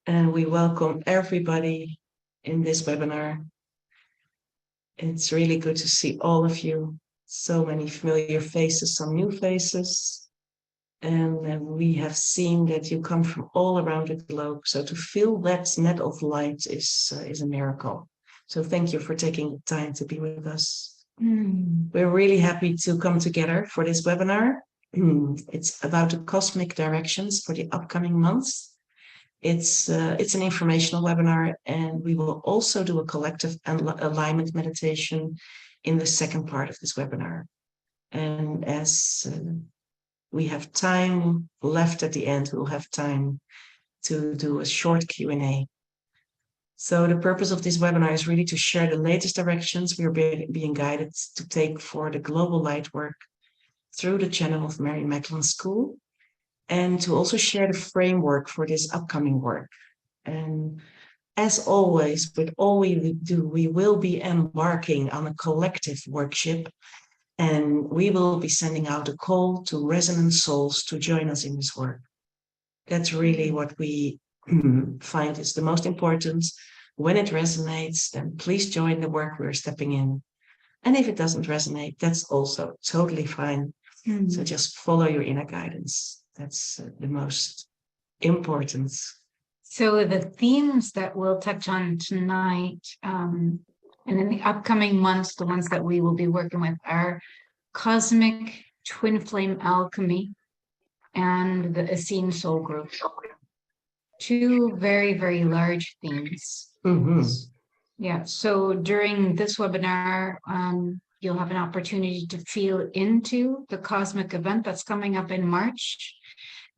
and we welcome everybody in this webinar. It's really good to see all of you. So many familiar faces, some new faces. And we have seen that you come from all around the globe. So to feel that net of light is a miracle. So thank you for taking the time to be with us. We're really happy to come together for this webinar. It's about the cosmic directions for the upcoming months. It's an informational webinar, and we will also do a collective alignment meditation in the second part of this webinar. And as we have time left at the end, we'll have time to do a short Q&A. So the purpose of this webinar is really to share the latest directions we are being guided to take for the global light work through the channel of Mary Magdalene School, and to also share the framework for this upcoming work. And as always, with all we do, we will be embarking on a collective workshop, and we will be sending out a call to resonant souls to join us in this work. That's really what we find is the most important. When it resonates, then please join the work we're stepping in. And if it doesn't resonate, that's also totally fine. So just follow your inner guidance. That's the most important. So the themes that we'll touch on tonight and in the upcoming months, the ones that we will be working with are Cosmic Twin Flame Alchemy and the Essene Soul Group. Two very, very large themes. Yeah, so during this webinar, you'll have an opportunity to feel into the cosmic event that's coming up in March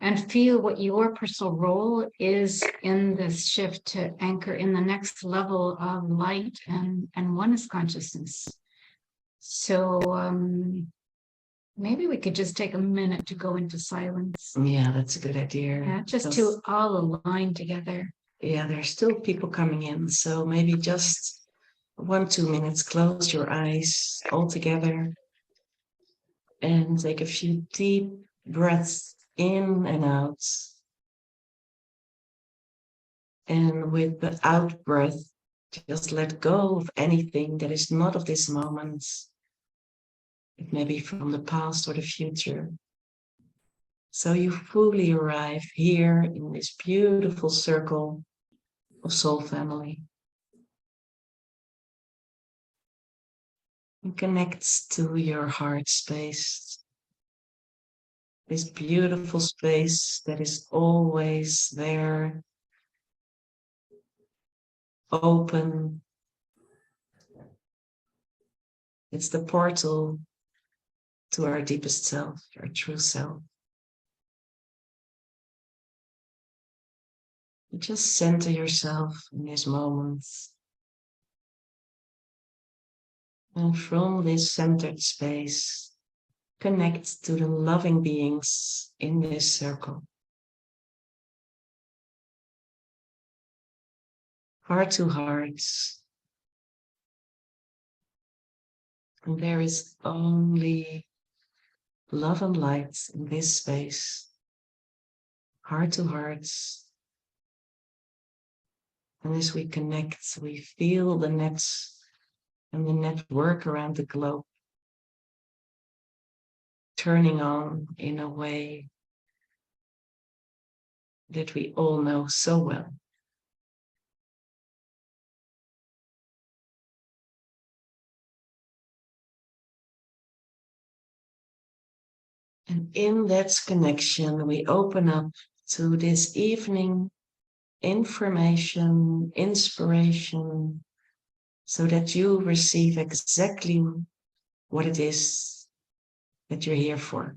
and feel what your personal role is in this shift to anchor in the next level of light and oneness consciousness. So maybe we could just take a minute to go into silence. Yeah, that's a good idea. Yeah, just to all align together. Yeah, there's still people coming in, so maybe just 1-2 minutes, close your eyes all together and take a few deep breaths in and out. And with the out breath, just let go of anything that is not of this moment. It may be from the past or the future. So you fully arrive here in this beautiful circle of soul family. And connects to your heart space. This beautiful space that is always there, open. It's the portal to our deepest self, our true self. You just center yourself in this moment. And from this centered space, connect to the loving beings in this circle. Heart to heart. And there is only love and light in this space. Heart to heart. And as we connect, we feel the nets and the network around the globe turning on in a way that we all know so well. And in that connection, we open up to this evening information, inspiration, so that you receive exactly what it is that you're here for.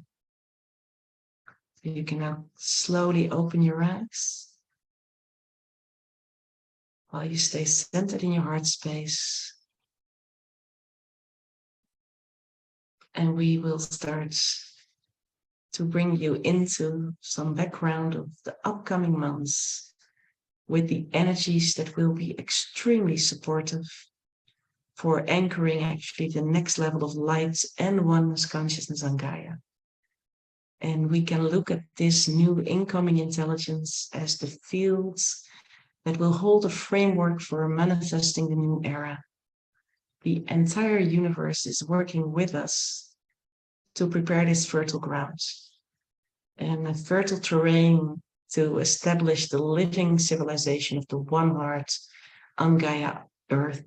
So you can now slowly open your eyes while you stay centered in your heart space. And we will start to bring you into some background of the upcoming months with the energies that will be extremely supportive for anchoring actually the next level of light and oneness consciousness on Gaia. And we can look at this new incoming intelligence as the fields that will hold a framework for manifesting the new era. The entire universe is working with us to prepare this fertile ground and a fertile terrain to establish the living civilization of the one heart on Gaia Earth.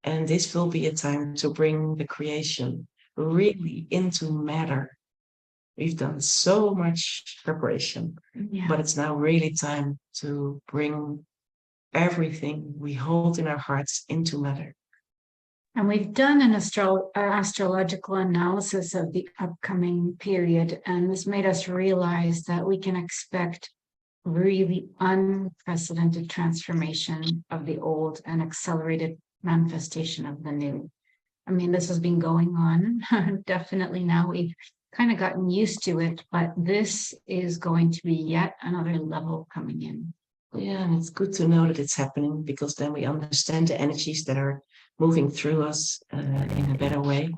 And this will be a time to bring the creation really into matter. We've done so much preparation, but it's now really time to bring everything we hold in our hearts into matter. And we've done an astrological analysis of the upcoming period, and this made us realize that we can expect really unprecedented transformation of the old and accelerated manifestation of the new. I mean, this has been going on. Definitely now we've kind of gotten used to it, but this is going to be yet another level coming in. Yeah, and it's good to know that it's happening, because then we understand the energies that are moving through us in a better way.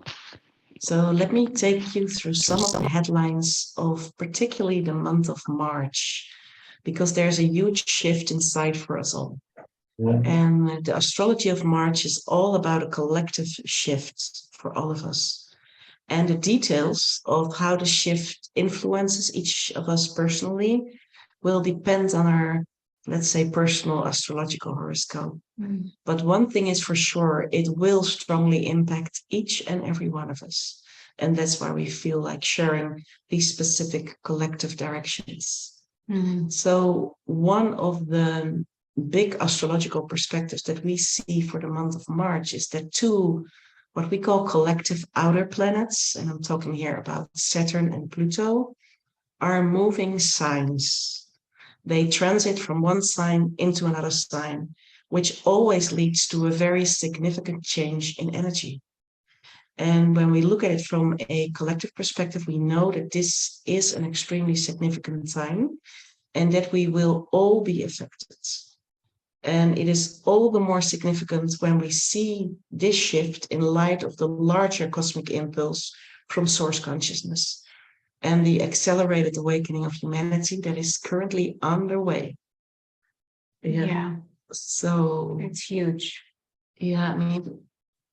So let me take you through some of the headlines of particularly the month of March, because there's a huge shift inside for us all. Yeah. And the astrology of March is all about a collective shift for all of us. And the details of how the shift influences each of us personally will depend on our, let's say, personal astrological horoscope. But one thing is for sure, it will strongly impact each and every one of us. And that's why we feel like sharing these specific collective directions. So one of the big astrological perspectives that we see for the month of March is that two, what we call collective outer planets, and I'm talking here about Saturn and Pluto, are moving signs. They transit from one sign into another sign, which always leads to a very significant change in energy. And when we look at it from a collective perspective, we know that this is an extremely significant time and that we will all be affected. And it is all the more significant when we see this shift in light of the larger cosmic impulse from source consciousness and the accelerated awakening of humanity that is currently underway. Yeah. So it's huge. Yeah, I mean,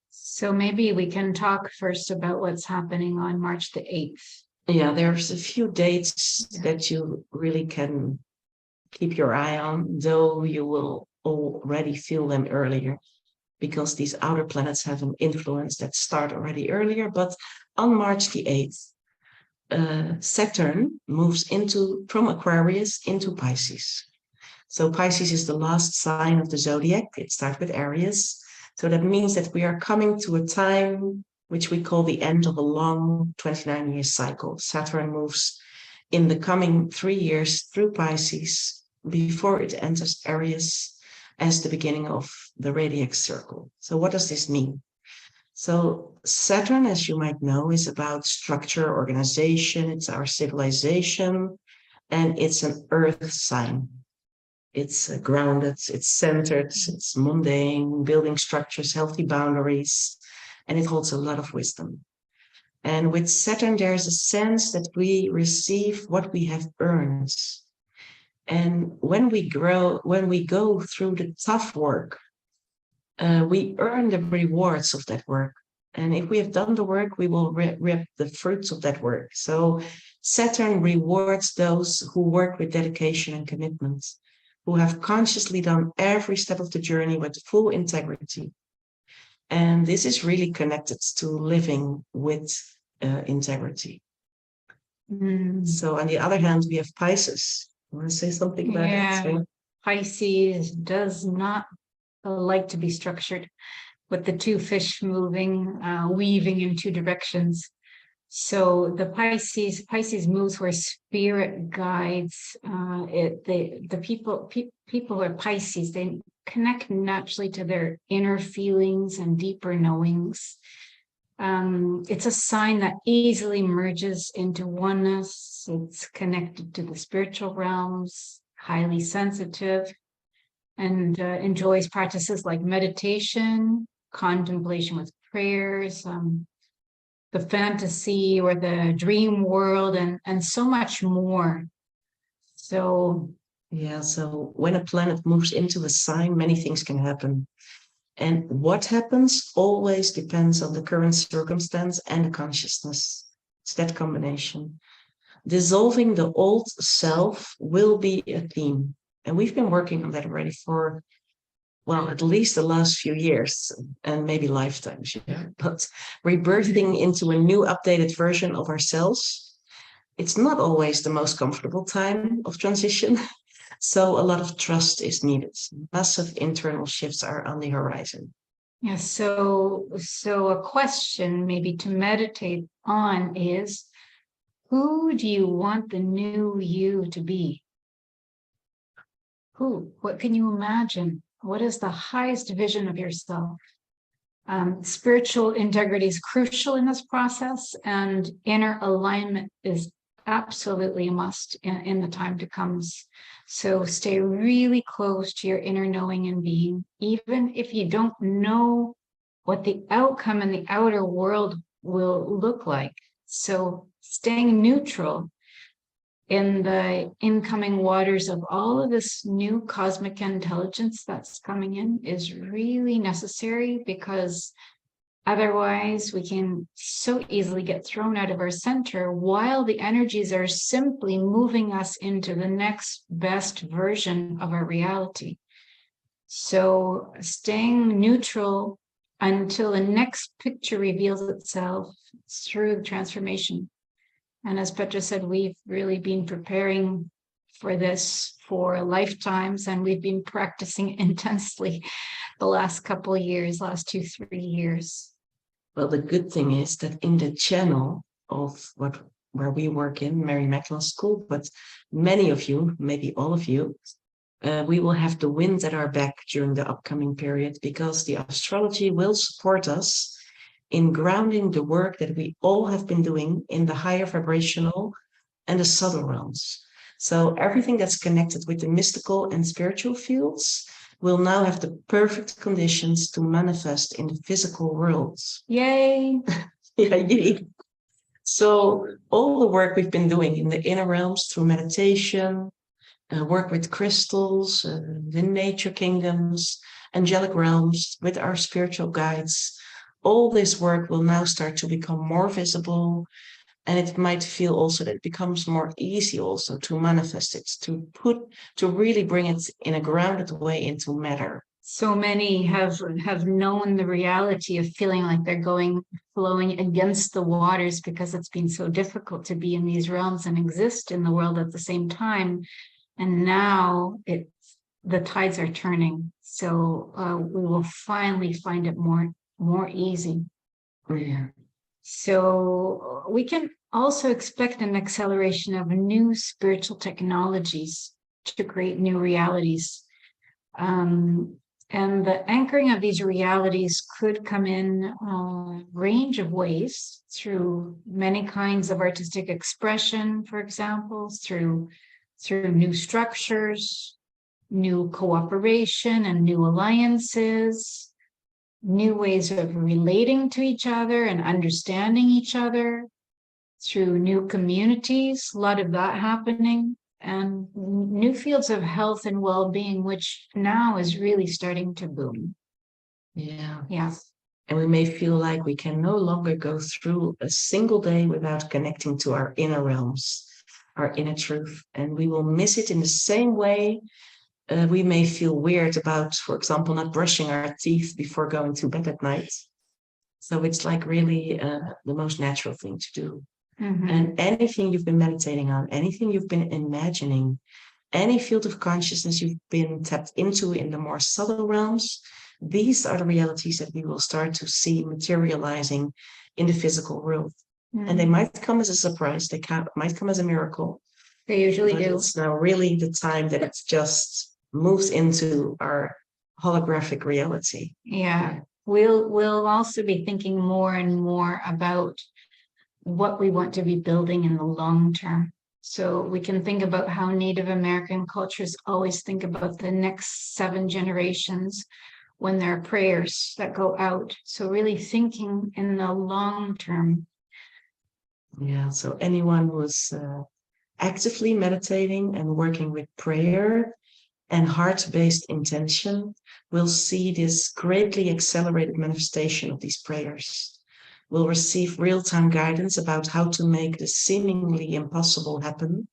so maybe we can talk first about what's happening on March the 8th. Yeah, there's a few dates that you really can keep your eye on, though you will already feel them earlier, because these outer planets have an influence that start already earlier. But on March the 8th, Saturn moves from Aquarius into Pisces. So Pisces is the last sign of the zodiac. It starts with Aries. So that means that we are coming to a time which we call the end of a long 29-year cycle. Saturn moves in the coming 3 years through Pisces before it enters Aries as the beginning of the radiac circle. So what does this mean? So Saturn, as you might know, is about structure, organization. It's our civilization, and it's an earth sign. It's grounded, it's centered, it's mundane, building structures, healthy boundaries, and it holds a lot of wisdom. And with Saturn, there's a sense that we receive what we have earned. And when we go through the tough work, we earn the rewards of that work. And if we have done the work, we will reap the fruits of that work. So Saturn rewards those who work with dedication and commitment, who have consciously done every step of the journey with full integrity. And this is really connected to living with integrity. So on the other hand, we have Pisces. You want to say something about it? So, Pisces does not like to be structured, with the two fish moving, weaving in two directions. So the Pisces moves where spirit guides it. The people who are Pisces, they connect naturally to their inner feelings and deeper knowings. It's a sign that easily merges into oneness. It's connected to the spiritual realms, highly sensitive, and enjoys practices like meditation, contemplation with prayers, the fantasy or the dream world, and so much more. So Yeah, so when a planet moves into a sign, many things can happen. And what happens always depends on the current circumstance and the consciousness. It's that combination. Dissolving the old self will be a theme. And we've been working on that already for, well, at least the last few years and maybe lifetimes, yeah. But rebirthing into a new updated version of ourselves, it's not always the most comfortable time of transition. So a lot of trust is needed. Massive internal shifts are on the horizon. Yeah, so a question maybe to meditate on is, who do you want the new you to be? Who? What can you imagine? What is the highest vision of yourself? Spiritual integrity is crucial in this process, and inner alignment is absolutely a must in the time to come. So stay really close to your inner knowing and being, even if you don't know what the outcome in the outer world will look like. So staying neutral in the incoming waters of all of this new cosmic intelligence that's coming in is really necessary, because otherwise we can so easily get thrown out of our center while the energies are simply moving us into the next best version of our reality. So staying neutral until the next picture reveals itself through the transformation. And as Petra said, we've really been preparing for this for lifetimes, and we've been practicing intensely the last couple of years, last 2-3 years. Well, the good thing is that in the channel of where we work in, Mary Magdalene School, but many of you, maybe all of you, we will have the wind at our back during the upcoming period, because the astrology will support us in grounding the work that we all have been doing in the higher vibrational and the subtle realms. So everything that's connected with the mystical and spiritual fields will now have the perfect conditions to manifest in the physical world. Yay! Yeah, yay. So all the work we've been doing in the inner realms through meditation, work with crystals, the nature kingdoms, angelic realms, with our spiritual guides, all this work will now start to become more visible, and it might feel also that it becomes more easy also to manifest it, to really bring it in a grounded way into matter. So many have known the reality of feeling like they're flowing against the waters, because it's been so difficult to be in these realms and exist in the world at the same time. And now the tides are turning. So we will finally find it more easy. Yeah. So we can also expect an acceleration of new spiritual technologies to create new realities. And the anchoring of these realities could come in a range of ways, through many kinds of artistic expression, for example, through new structures, new cooperation and new alliances, new ways of relating to each other and understanding each other, through new communities, a lot of that happening, and new fields of health and well-being, which now is really starting to boom. Yeah. Yeah. And we may feel like we can no longer go through a single day without connecting to our inner realms, our inner truth, and we will miss it in the same way. We may feel weird about, for example, not brushing our teeth before going to bed at night. So it's like really the most natural thing to do. Mm-hmm. And anything you've been meditating on, anything you've been imagining, any field of consciousness you've been tapped into in the more subtle realms, these are the realities that we will start to see materializing in the physical world. Mm-hmm. And they might come as a surprise, might come as a miracle. They usually do. It's now really the time that it's just moves into our holographic reality. Yeah. We'll also be thinking more and more about what we want to be building in the long term. So we can think about how Native American cultures always think about the next 7 generations when there are prayers that go out. So really thinking in the long term. Yeah, so anyone who's actively meditating and working with prayer and heart-based intention, we'll see this greatly accelerated manifestation of these prayers. We'll receive real-time guidance about how to make the seemingly impossible happen,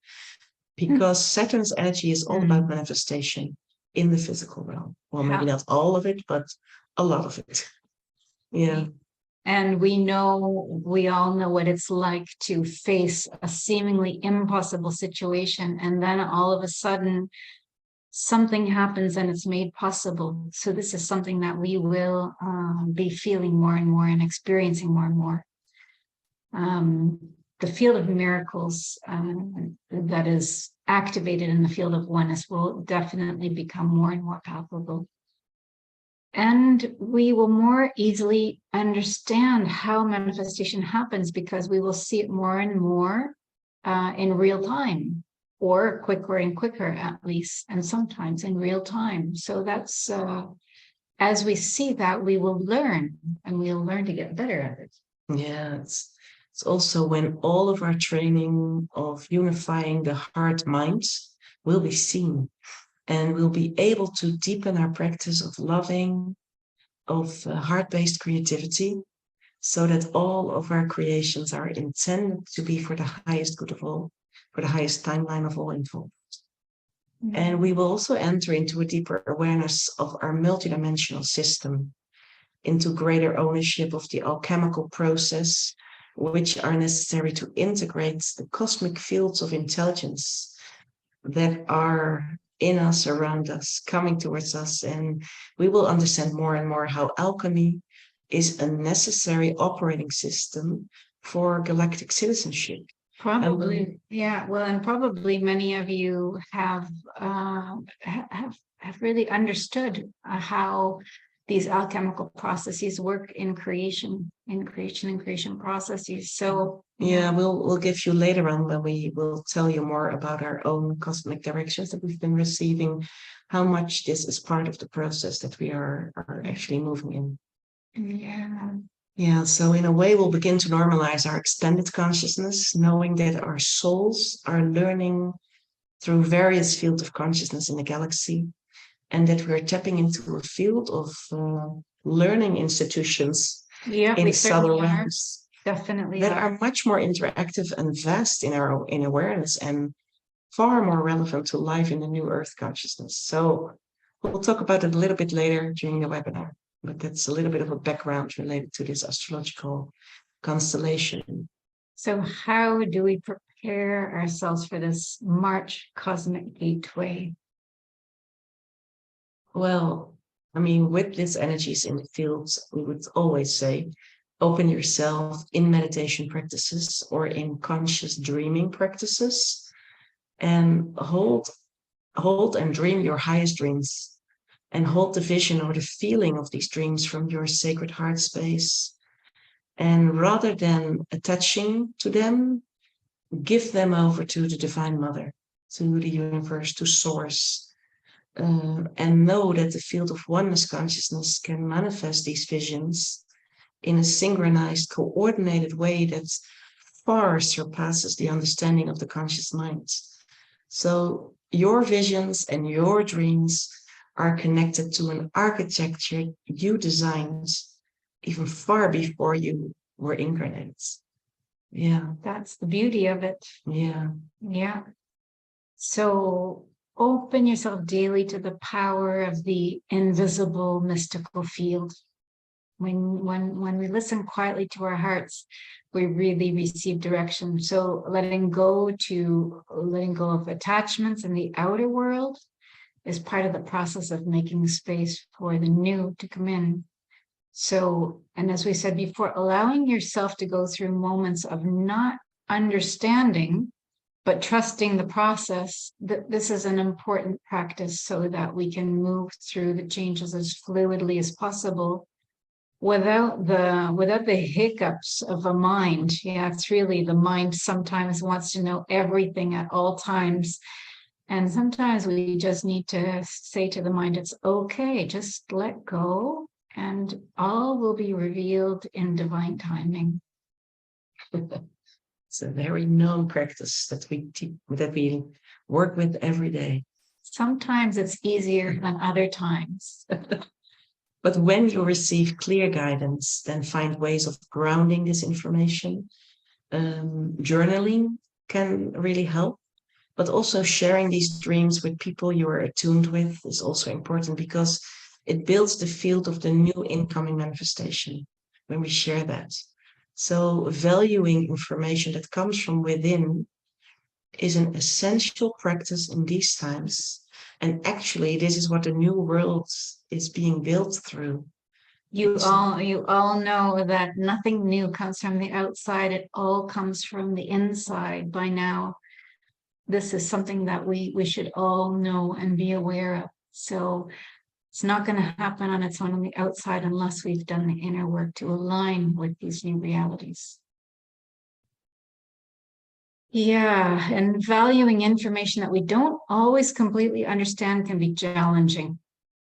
because Saturn's energy is all about manifestation in the physical realm. Well, maybe not all of it, but a lot of it. Yeah. And we all know what it's like to face a seemingly impossible situation, and then all of a sudden something happens and it's made possible. So this is something that we will be feeling more and more and experiencing more and more. The field of miracles that is activated in the field of oneness will definitely become more and more palpable. And we will more easily understand how manifestation happens, because we will see it more and more in real time, or quicker and quicker at least, and sometimes in real time. So that's, as we see that, we will learn, and we'll learn to get better at it. Yeah, it's also when all of our training of unifying the heart-mind will be seen, and we'll be able to deepen our practice of loving, of heart-based creativity, so that all of our creations are intended to be for the highest good of all, for the highest timeline of all involved. Mm-hmm. And we will also enter into a deeper awareness of our multidimensional system, into greater ownership of the alchemical process, which are necessary to integrate the cosmic fields of intelligence that are in us, around us, coming towards us. And we will understand more and more how alchemy is a necessary operating system for galactic citizenship. Probably, yeah. Well, and probably many of you have really understood how these alchemical processes work in creation processes. So yeah, we'll give you later on, when we will tell you more about our own cosmic directions that we've been receiving, how much this is part of the process that we are actually moving in. Yeah, so in a way, we'll begin to normalize our expanded consciousness, knowing that our souls are learning through various fields of consciousness in the galaxy, and that we're tapping into a field of learning institutions in subtle realms. Definitely. That are much more interactive and vast in awareness, and far more relevant to life in the new Earth consciousness. So we'll talk about it a little bit later during the webinar, but that's a little bit of a background related to this astrological constellation. So how do we prepare ourselves for this March cosmic gateway? Well, I mean, with these energies in the fields, we would always say, open yourself in meditation practices or in conscious dreaming practices, and hold and dream your highest dreams, and hold the vision or the feeling of these dreams from your sacred heart space. And rather than attaching to them, give them over to the Divine Mother, to the universe, to Source. And know that the field of oneness consciousness can manifest these visions in a synchronized, coordinated way that far surpasses the understanding of the conscious mind. So your visions and your dreams are connected to an architecture you designed even far before you were incarnated. Yeah. That's the beauty of it. Yeah. Yeah. So open yourself daily to the power of the invisible mystical field. When we listen quietly to our hearts, we really receive direction. So letting go of attachments in the outer world is part of the process of making space for the new to come in. So, and as we said before, allowing yourself to go through moments of not understanding, but trusting the process, that this is an important practice so that we can move through the changes as fluidly as possible without the hiccups of a mind. Yeah, it's really the mind sometimes wants to know everything at all times. And sometimes we just need to say to the mind, it's okay, just let go, and all will be revealed in divine timing. It's a very known practice that we work with every day. Sometimes it's easier than other times. But when you receive clear guidance, then find ways of grounding this information. Journaling can really help, but also sharing these dreams with people you are attuned with is also important, because it builds the field of the new incoming manifestation when we share that. So valuing information that comes from within is an essential practice in these times. And actually, this is what the new world is being built through. You all know that nothing new comes from the outside. It all comes from the inside by now. This is something that we should all know and be aware of. So it's not going to happen on its own on the outside unless we've done the inner work to align with these new realities. Yeah, and valuing information that we don't always completely understand can be challenging,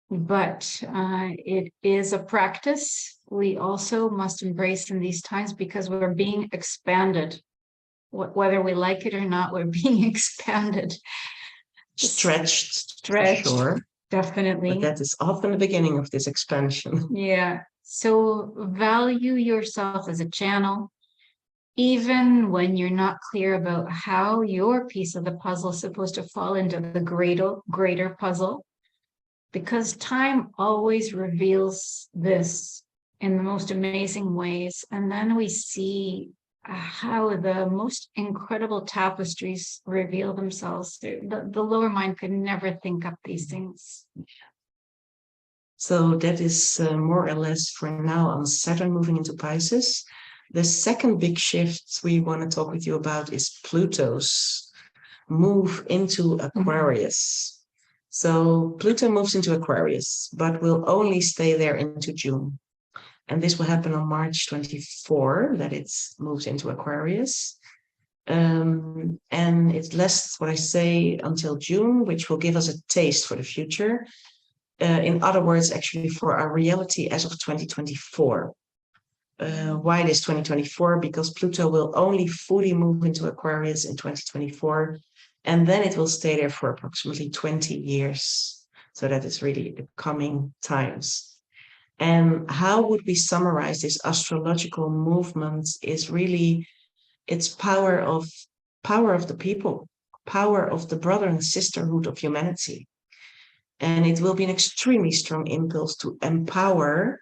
but it is a practice we also must embrace in these times, because we're being expanded. Whether we like it or not, we're being expanded. Stretched, sure. Definitely. But that is often the beginning of this expansion. Yeah. So value yourself as a channel, even when you're not clear about how your piece of the puzzle is supposed to fall into the greater puzzle, because time always reveals this in the most amazing ways. And then we see how the most incredible tapestries reveal themselves. The lower mind could never think up these things. So that is more or less for now on Saturn moving into Pisces. The second big shift we want to talk with you about is Pluto's move into Aquarius. So Pluto moves into Aquarius, but will only stay there into June. And this will happen on March 24, that it moves into Aquarius. And it lasts, what I say, until June, which will give us a taste for the future. In other words, actually for our reality as of 2024. Why this 2024? Because Pluto will only fully move into Aquarius in 2024, and then it will stay there for approximately 20 years. So that is really the coming times. And how would we summarize this astrological movement is really its power of the people, power of the brother and sisterhood of humanity. And it will be an extremely strong impulse to empower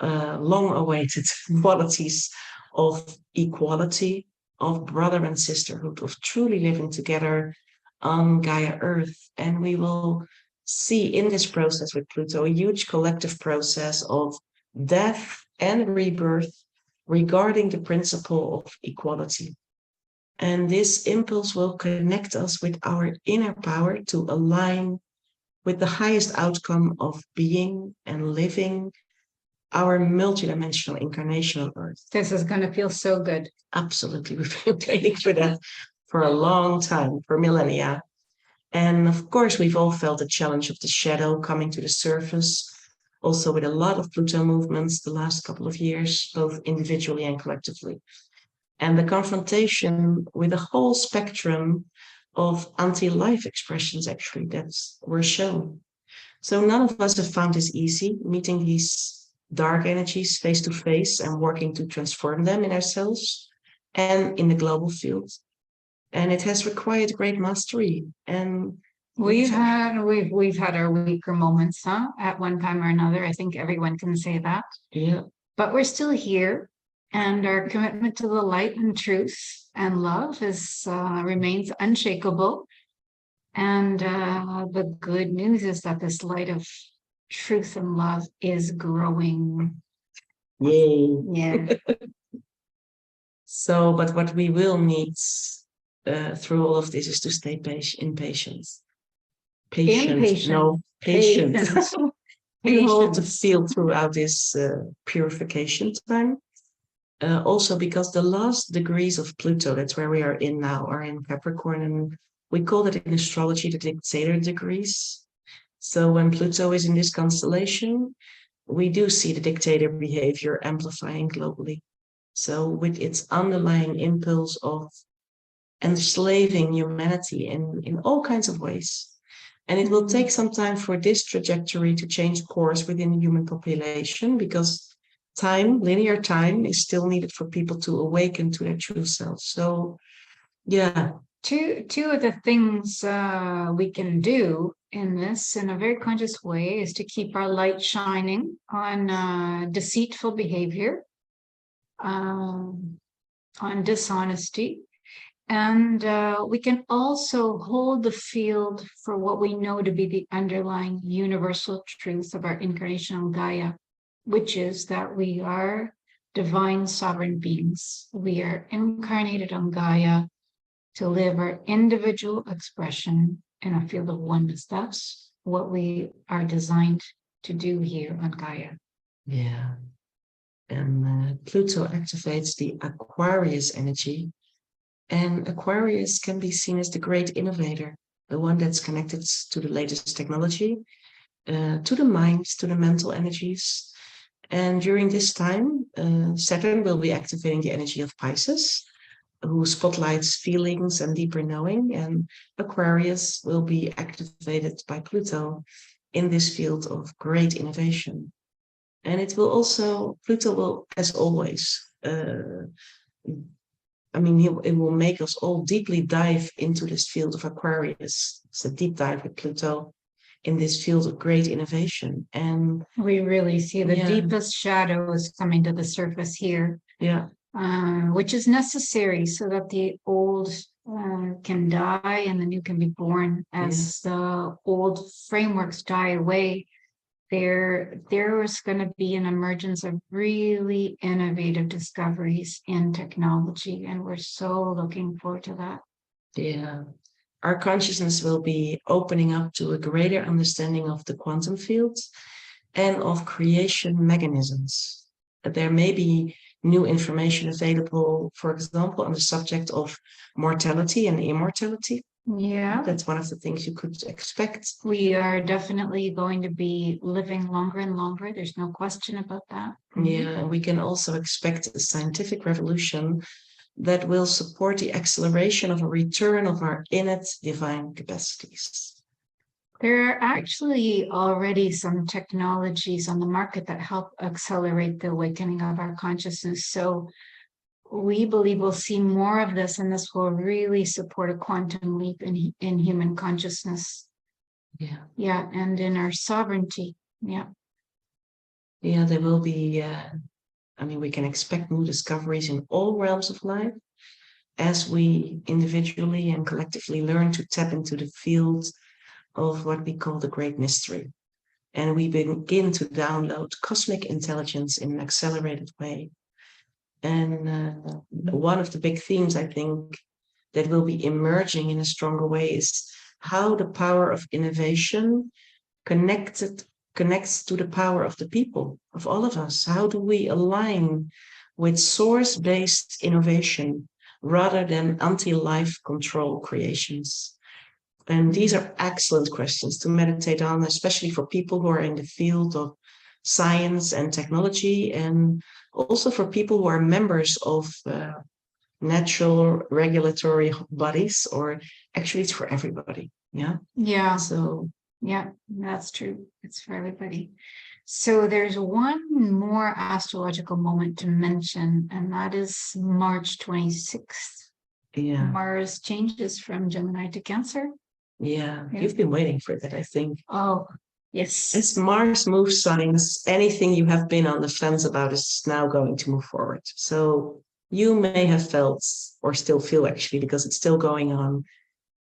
long-awaited qualities of equality, of brother and sisterhood, of truly living together on Gaia Earth. And we will see in this process with Pluto a huge collective process of death and rebirth regarding the principle of equality. And this impulse will connect us with our inner power to align with the highest outcome of being and living our multidimensional incarnational Earth. This is going to feel so good. Absolutely. We've been waiting for that for a long time, for millennia. And of course, we've all felt the challenge of the shadow coming to the surface, also with a lot of Pluto movements the last couple of years, both individually and collectively. And the confrontation with a whole spectrum of anti-life expressions, actually, that were shown. So none of us have found this easy, meeting these dark energies face to face and working to transform them in ourselves and in the global field. And it has required great mastery. And we've had our weaker moments, huh? At one time or another. I think everyone can say that. Yeah. But we're still here, and our commitment to the light and truth and love remains unshakable. And the good news is that this light of truth and love is growing. Yay. Yeah. So, but what we will need through all of this is to stay patient. No, patient. We hold the field throughout this purification time. Also because the last degrees of Pluto, that's where we are in now, are in Capricorn, and we call that in astrology the dictator degrees. So when Pluto is in this constellation, we do see the dictator behavior amplifying globally. So with its underlying impulse of enslaving humanity in all kinds of ways. And it will take some time for this trajectory to change course within the human population, because time, linear time, is still needed for people to awaken to their true selves. So, yeah. Two of the things we can do in this in a very conscious way is to keep our light shining on deceitful behavior, on dishonesty. And we can also hold the field for what we know to be the underlying universal truth of our incarnation on Gaia, which is that we are divine sovereign beings. We are incarnated on Gaia to live our individual expression in a field of oneness. That's what we are designed to do here on Gaia. Yeah. And Pluto activates the Aquarius energy. And Aquarius can be seen as the great innovator, the one that's connected to the latest technology, to the mind, to the mental energies. And during this time, Saturn will be activating the energy of Pisces, who spotlights feelings and deeper knowing. And Aquarius will be activated by Pluto in this field of great innovation. And it will also, Pluto will, as always, it will make us all deeply dive into this field of Aquarius. It's a deep dive with Pluto in this field of great innovation. And we really see the deepest shadows coming to the surface here. Yeah. Which is necessary so that the old can die and the new can be born. As the old frameworks die away, there is going to be an emergence of really innovative discoveries in technology, and we're so looking forward to that. Yeah. Our consciousness will be opening up to a greater understanding of the quantum fields and of creation mechanisms. There may be new information available, for example, on the subject of mortality and immortality. Yeah. That's one of the things you could expect. We are definitely going to be living longer and longer. There's no question about that. Yeah, and we can also expect a scientific revolution that will support the acceleration of a return of our innate divine capacities. There are actually already some technologies on the market that help accelerate the awakening of our consciousness. So we believe we'll see more of this, and this will really support a quantum leap in human consciousness. Yeah. Yeah, and in our sovereignty. Yeah. Yeah, there will be, we can expect new discoveries in all realms of life as we individually and collectively learn to tap into the field of what we call the great mystery. And we begin to download cosmic intelligence in an accelerated way. And one of the big themes, I think, that will be emerging in a stronger way is how the power of innovation connects to the power of the people, of all of us. How do we align with source-based innovation rather than anti-life control creations? And these are excellent questions to meditate on, especially for people who are in the field of science and technology, and also for people who are members of natural regulatory bodies, or actually it's for everybody. Yeah. Yeah. So yeah, that's true. It's for everybody. So there's one more astrological moment to mention, and that is March 26th. Yeah. Mars changes from Gemini to Cancer. Yeah, you've been waiting for that, I think. Oh, yes. As Mars moves signs, anything you have been on the fence about is now going to move forward. So you may have felt, or still feel actually, because it's still going on,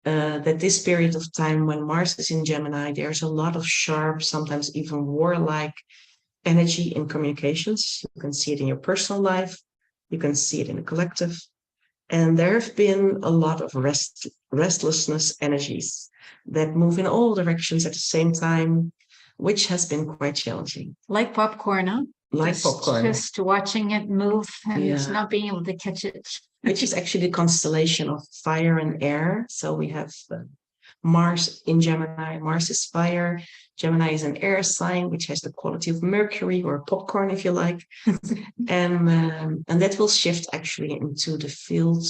that this period of time when Mars is in Gemini, there's a lot of sharp, sometimes even warlike energy in communications. You can see it in your personal life. You can see it in the collective. And there have been a lot of restlessness energies that move in all directions at the same time, which has been quite challenging. Like popcorn, huh? Like popcorn. Just watching it move and not being able to catch it. Which is actually the constellation of fire and air. So we have Mars in Gemini. Mars is fire. Gemini is an air sign, which has the quality of Mercury or popcorn, if you like. and that will shift actually into the field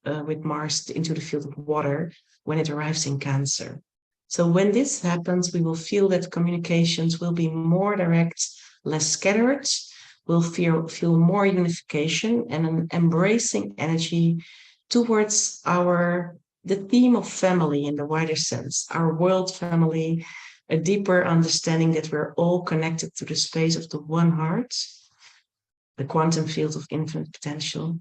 with Mars, into the field of water when it arrives in Cancer. So when this happens, we will feel that communications will be more direct, less scattered. We'll feel more unification and an embracing energy towards the theme of family in the wider sense, our world family, a deeper understanding that we're all connected to the space of the one heart, the quantum field of infinite potential.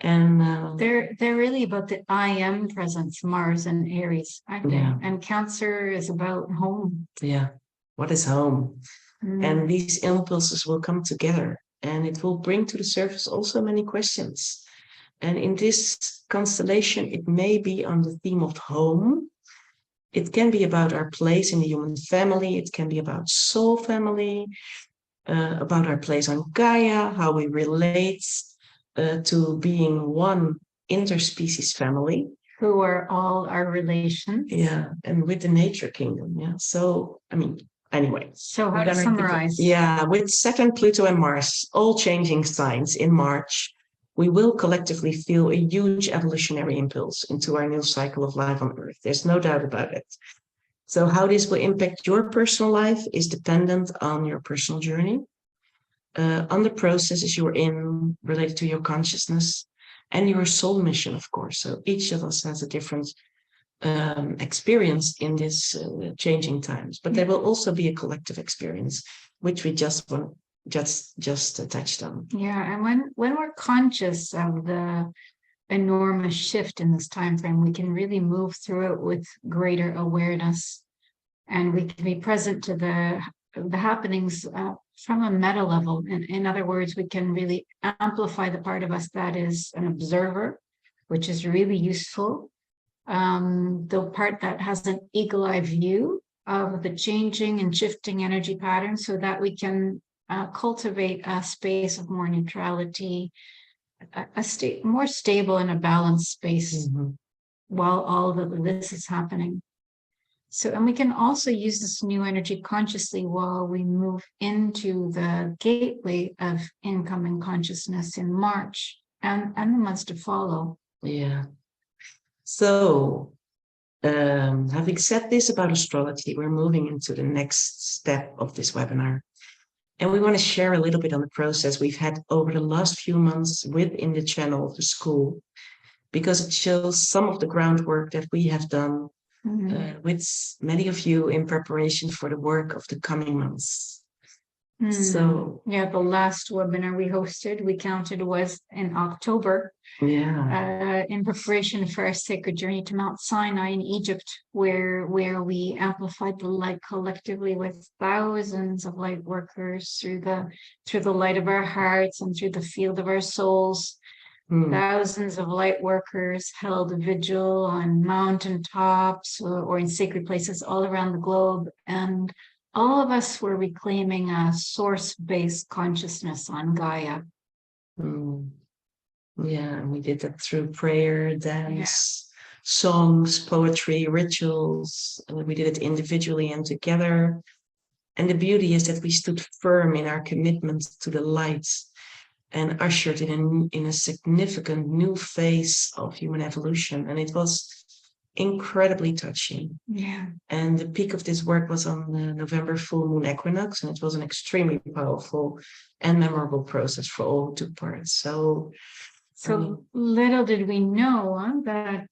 And they're really about the I am presence, Mars and Aries, aren't they? Yeah. And Cancer is about home. Yeah, what is home? And these impulses will come together, and it will bring to the surface also many questions. And in this constellation, it may be on the theme of home. It can be about our place in the human family. It can be about soul family, about our place on Gaia, how we relate to being one interspecies family. Who are all our relations. Yeah, and with the nature kingdom. Yeah. So, I mean, anyway. So how to summarize? With Saturn, Pluto, and Mars, all changing signs in March, we will collectively feel a huge evolutionary impulse into our new cycle of life on Earth. There's no doubt about it. So how this will impact your personal life is dependent on your personal journey, on the processes you're in related to your consciousness and your soul mission, of course. So each of us has a different experience in this changing times, but there will also be a collective experience, which we just touched on. Yeah, and when we're conscious of the enormous shift in this time frame, we can really move through it with greater awareness, and we can be present to the happenings from a meta level. In other words, we can really amplify the part of us that is an observer, which is really useful. The part that has an eagle-eye view of the changing and shifting energy patterns, so that we can cultivate a space of more neutrality, a more stable and a balanced space while all of this is happening. So, and we can also use this new energy consciously while we move into the gateway of incoming consciousness in March and the months to follow. Yeah. So, having said this about astrology, we're moving into the next step of this webinar. And we want to share a little bit on the process we've had over the last few months within the channel of the school, because it shows some of the groundwork that we have done with many of you in preparation for the work of the coming months. So yeah, the last webinar we hosted, we counted, was in October. In preparation for our sacred journey to Mount Sinai in Egypt, where we amplified the light collectively with thousands of light workers through the light of our hearts and through the field of our souls. Thousands of light workers held a vigil on mountaintops or in sacred places all around the globe, and all of us were reclaiming a source-based consciousness on Gaia. Yeah, and we did that through prayer, dance, songs, poetry, rituals. And we did it individually and together. And the beauty is that we stood firm in our commitment to the light and ushered in a significant new phase of human evolution. And it was incredibly touching. Yeah. And the peak of this work was on the November full moon equinox, and it was an extremely powerful and memorable process for all who took part. So little did we know that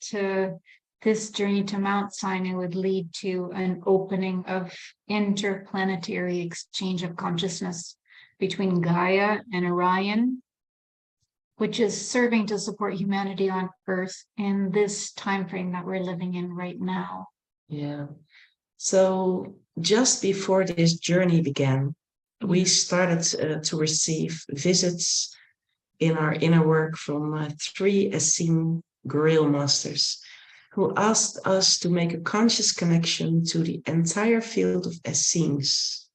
this journey to Mount Sinai would lead to an opening of interplanetary exchange of consciousness between Gaia and Orion, which is serving to support humanity on Earth in this time frame that we're living in right now. Yeah. So just before this journey began, we started to receive visits in our inner work from 3 Essene Grail Masters, who asked us to make a conscious connection to the entire field of Essenes.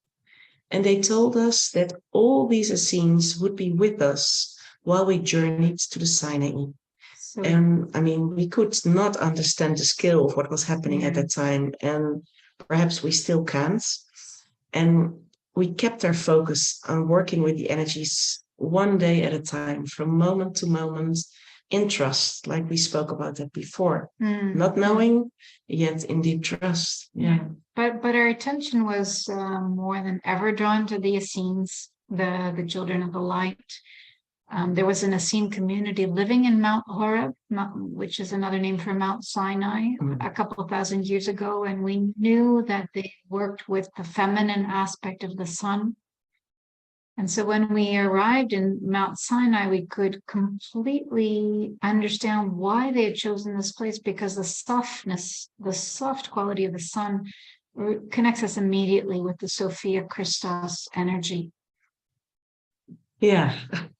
And they told us that all these Essenes would be with us while we journeyed to the Sinai. So And I mean, we could not understand the scale of what was happening at that time, and perhaps we still can't. And we kept our focus on working with the energies one day at a time, from moment to moment, in trust, like we spoke about that before. Not knowing, yet in deep trust. Yeah. But our attention was more than ever drawn to the Essenes, the children of the light. There was an Essene community living in Mount Horeb, which is another name for Mount Sinai, a couple of thousand years ago, and we knew that they worked with the feminine aspect of the sun. And so when we arrived in Mount Sinai, we could completely understand why they had chosen this place, because the softness, the soft quality of the sun connects us immediately with the Sophia Christos energy. Yeah,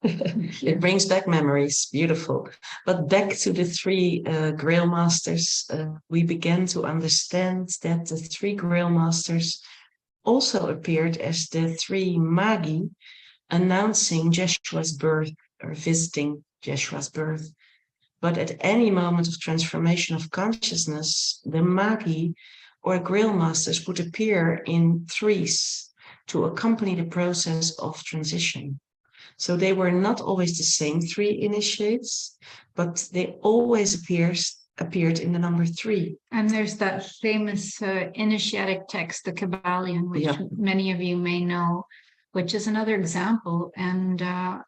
it brings back memories. Beautiful. But back to the three Grail Masters, we began to understand that the three Grail Masters also appeared as the three Magi, announcing Jeshua's birth or visiting Jeshua's birth. But at any moment of transformation of consciousness, the Magi or Grail Masters would appear in threes to accompany the process of transition. So they were not always the same three initiates, but they always appeared in the number three. And there's that famous initiatic text, the 𝐂𝐫𝐴𝐬𝐬, which many of you may know, which is another example. And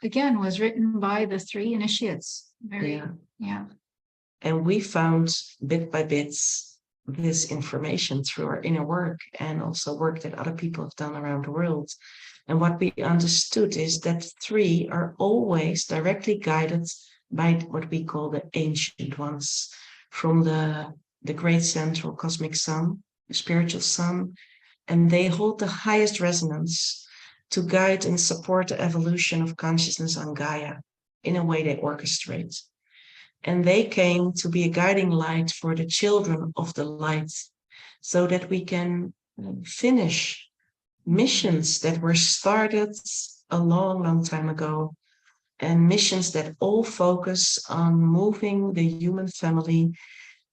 again, was written by the three initiates. And we found bit by bit this information through our inner work and also work that other people have done around the world. And what we understood is that three are always directly guided by what we call the ancient ones, from the great central cosmic sun, the spiritual sun, and they hold the highest resonance to guide and support the evolution of consciousness on Gaia in a way they orchestrate. And they came to be a guiding light for the children of the light, so that we can finish missions that were started a long time ago, and missions that all focus on moving the human family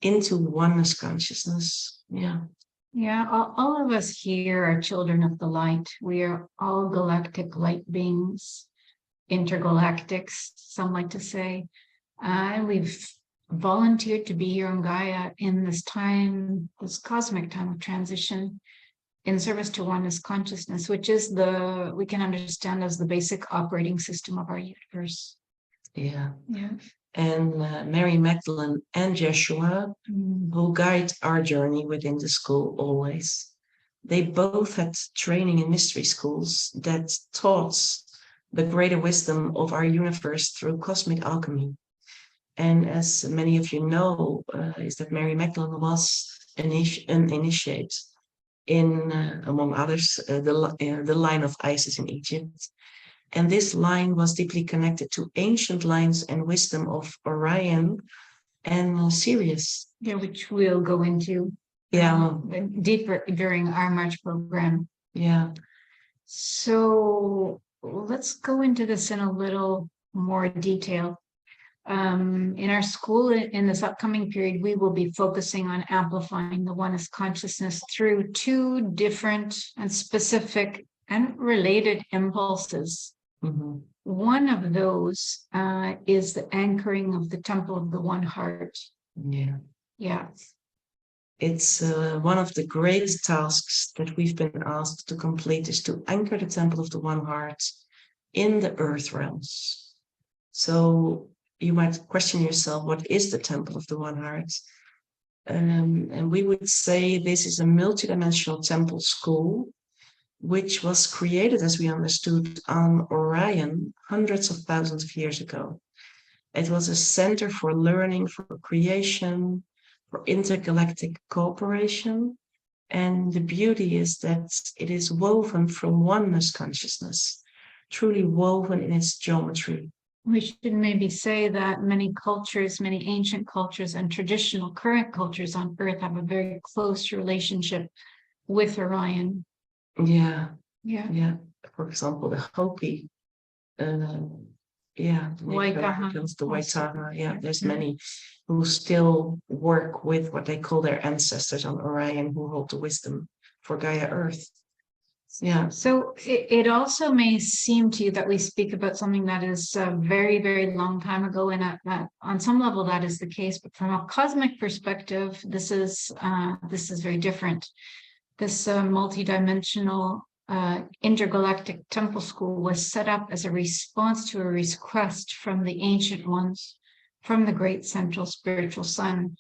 into oneness consciousness. All of us here are children of the light. We are all galactic light beings, intergalactics, some like to say. We've volunteered to be here on Gaia in this time, this cosmic time of transition, in service to oneness consciousness, which is we can understand as the basic operating system of our universe. And Mary Magdalene and Joshua, who guide our journey within the school always, they both had training in mystery schools that taught the greater wisdom of our universe through cosmic alchemy. And as many of you know, is that Mary Magdalene was an initiate in, among others, the line of Isis in Egypt. And this line was deeply connected to ancient lines and wisdom of Orion and Sirius. Which we'll go into deeper during our March program. So let's go into this in a little more detail. In our school, in this upcoming period, we will be focusing on amplifying the oneness consciousness through two different and specific and related impulses. One of those is the anchoring of the temple of the one heart. It's one of the great tasks that we've been asked to complete, is to anchor the temple of the one heart in the earth realms. So you might question yourself, what is the temple of the one heart? And we would say this is a multidimensional temple school, which was created, as we understood, on Orion hundreds of thousands of years ago. It was a center for learning, for creation, for intergalactic cooperation. And the beauty is that it is woven from oneness consciousness, truly woven in its geometry. We should maybe say that many cultures, many ancient cultures and traditional current cultures on Earth have a very close relationship with Orion. For example, the Hopi Yeah, the Native 𝐻UMANKIND, Americans, the 𝐻UMANKInd. Yeah, there's Mhm. many who still work with what they call their ancestors on Orion, who hold the wisdom for Gaia Earth. Yeah. So it also may seem to you that we speak about something that is a very, very long time ago, and that on some level that is the case. But from a cosmic perspective, this is very different. This multidimensional intergalactic temple school was set up as a response to a request from the ancient ones, from the great central spiritual sun.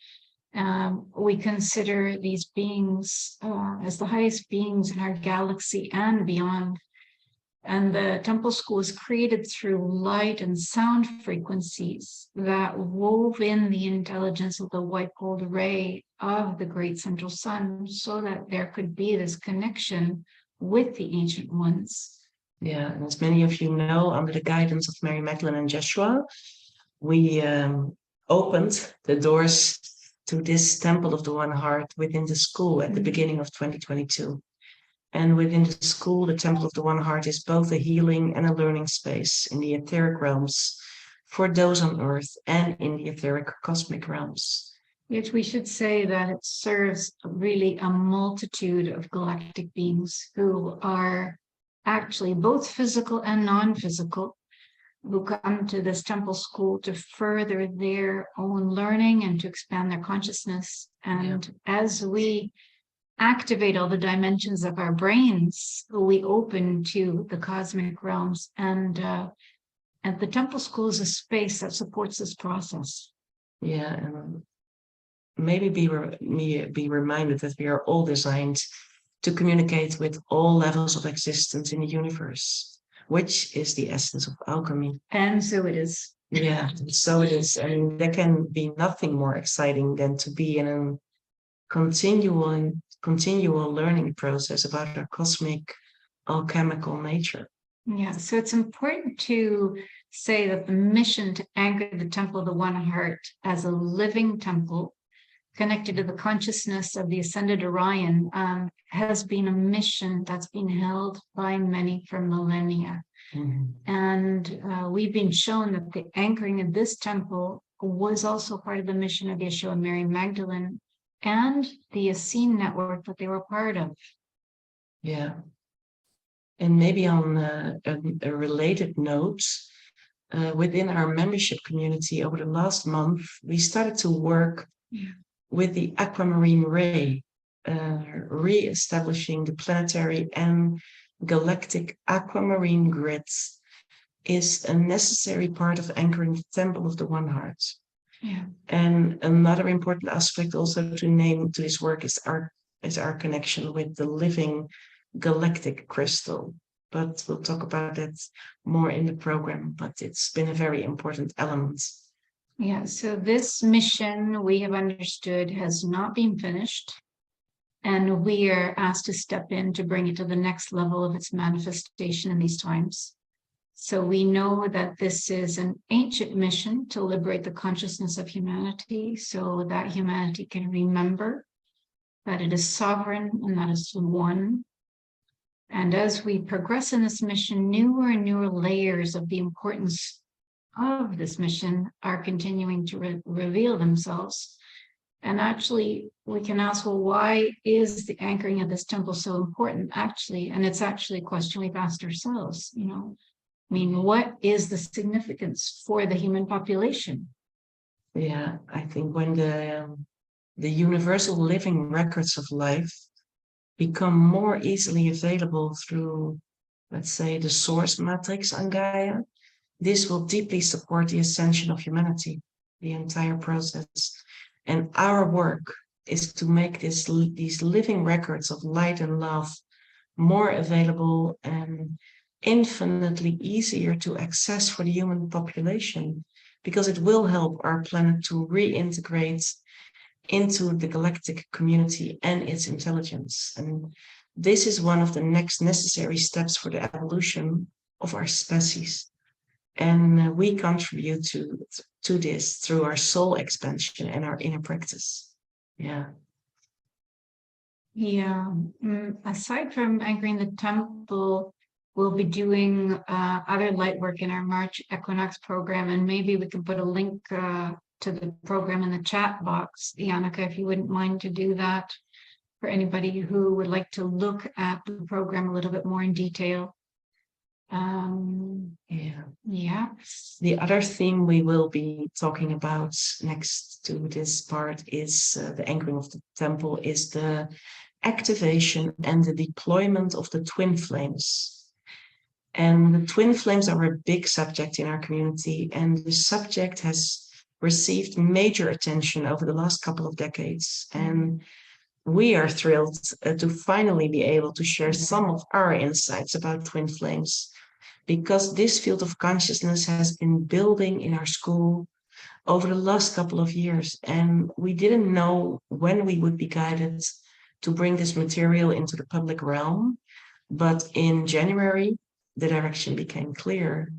We consider these beings as the highest beings in our galaxy and beyond. And the temple school was created through light and sound frequencies that wove in the intelligence of the white gold ray of the great central sun, so that there could be this connection with the ancient ones. Yeah, and as many of you know, under the guidance of Mary Magdalene and Joshua, we opened the doors to this Temple of the One Heart within the school at the beginning of 2022. And within the school, the Temple of the One Heart is both a healing and a learning space in the etheric realms for those on Earth and in the etheric cosmic realms. Yet we should say that it serves really a multitude of galactic beings who are actually both physical and non-physical, who come to this temple school to further their own learning and to expand their consciousness. And as we activate all the dimensions of our brains, we open to the cosmic realms, and the temple school is a space that supports this process. Yeah, and maybe be reminded that we are all designed to communicate with all levels of existence in the universe, which is the essence of alchemy. And so it is. Yeah, so it is. I mean, there can be nothing more exciting than to be in a continual learning process about our cosmic alchemical nature. Yeah, so it's important to say that the mission to anchor the Temple of the One Heart as a living temple connected to the consciousness of the ascended Orion has been a mission that's been held by many for millennia. Mm-hmm. And we've been shown that the anchoring of this temple was also part of the mission of Yeshua and Mary Magdalene and the Essene network that they were part of. Yeah. And maybe on a related note, within our membership community over the last month, we started to work with the aquamarine ray, re-establishing the planetary and galactic aquamarine grids is a necessary part of anchoring the Temple of the One Heart. Yeah. And another important aspect also to name to this work is our connection with the living galactic crystal. But we'll talk about that more in the program, but it's been a very important element. Yeah, so this mission we have understood has not been finished, and we are asked to step in to bring it to the next level of its manifestation in these times. So we know that this is an ancient mission to liberate the consciousness of humanity so that humanity can remember that it is sovereign and that it's one. And as we progress in this mission, newer and newer layers of the importance of this mission are continuing to reveal themselves. And actually, we can ask, well, why is the anchoring of this temple so important, actually? And it's actually a question we've asked ourselves, you know. I mean, what is the significance for the human population? Yeah, I think when the universal living records of life become more easily available through, let's say, the source matrix on Gaia, this will deeply support the ascension of humanity, the entire process. And our work is to make these living records of light and love more available and infinitely easier to access for the human population, because it will help our planet to reintegrate into the galactic community and its intelligence. And this is one of the next necessary steps for the evolution of our species. And we contribute to this through our soul expansion and our inner practice. Yeah. Yeah. Aside from anchoring the temple, we'll be doing other light work in our March equinox program, and maybe we can put a link to the program in the chat box, 𝐸𝐭, if you wouldn't mind to do that for anybody who would like to look at the program a little bit more in detail. Yeah. The other theme we will be talking about next to this part is the anchoring of the temple, is the activation and the deployment of the twin flames. And the twin flames are a big subject in our community, and the subject has received major attention over the last couple of decades. And we are thrilled to finally be able to share some of our insights about twin flames, because this field of consciousness has been building in our school over the last couple of years, and we didn't know when we would be guided to bring this material into the public realm. But in January, the direction became clear.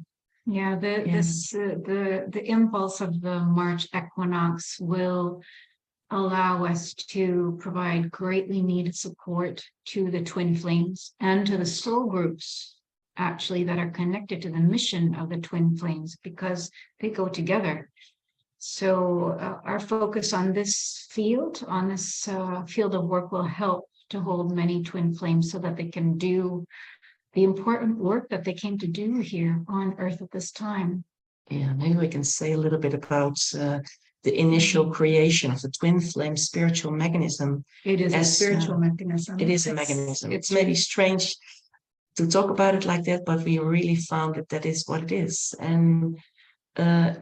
Yeah, the impulse of the March equinox will allow us to provide greatly needed support to the twin flames and to the soul groups, actually, that are connected to the mission of the twin flames, because they go together. So our focus on this field, field of work, will help to hold many twin flames so that they can do the important work that they came to do here on Earth at this time. Yeah, maybe we can say a little bit about the initial creation of the twin flame spiritual mechanism. It is a spiritual mechanism. It is a mechanism. It's maybe strange to talk about it like that, but we really found that is what it is. And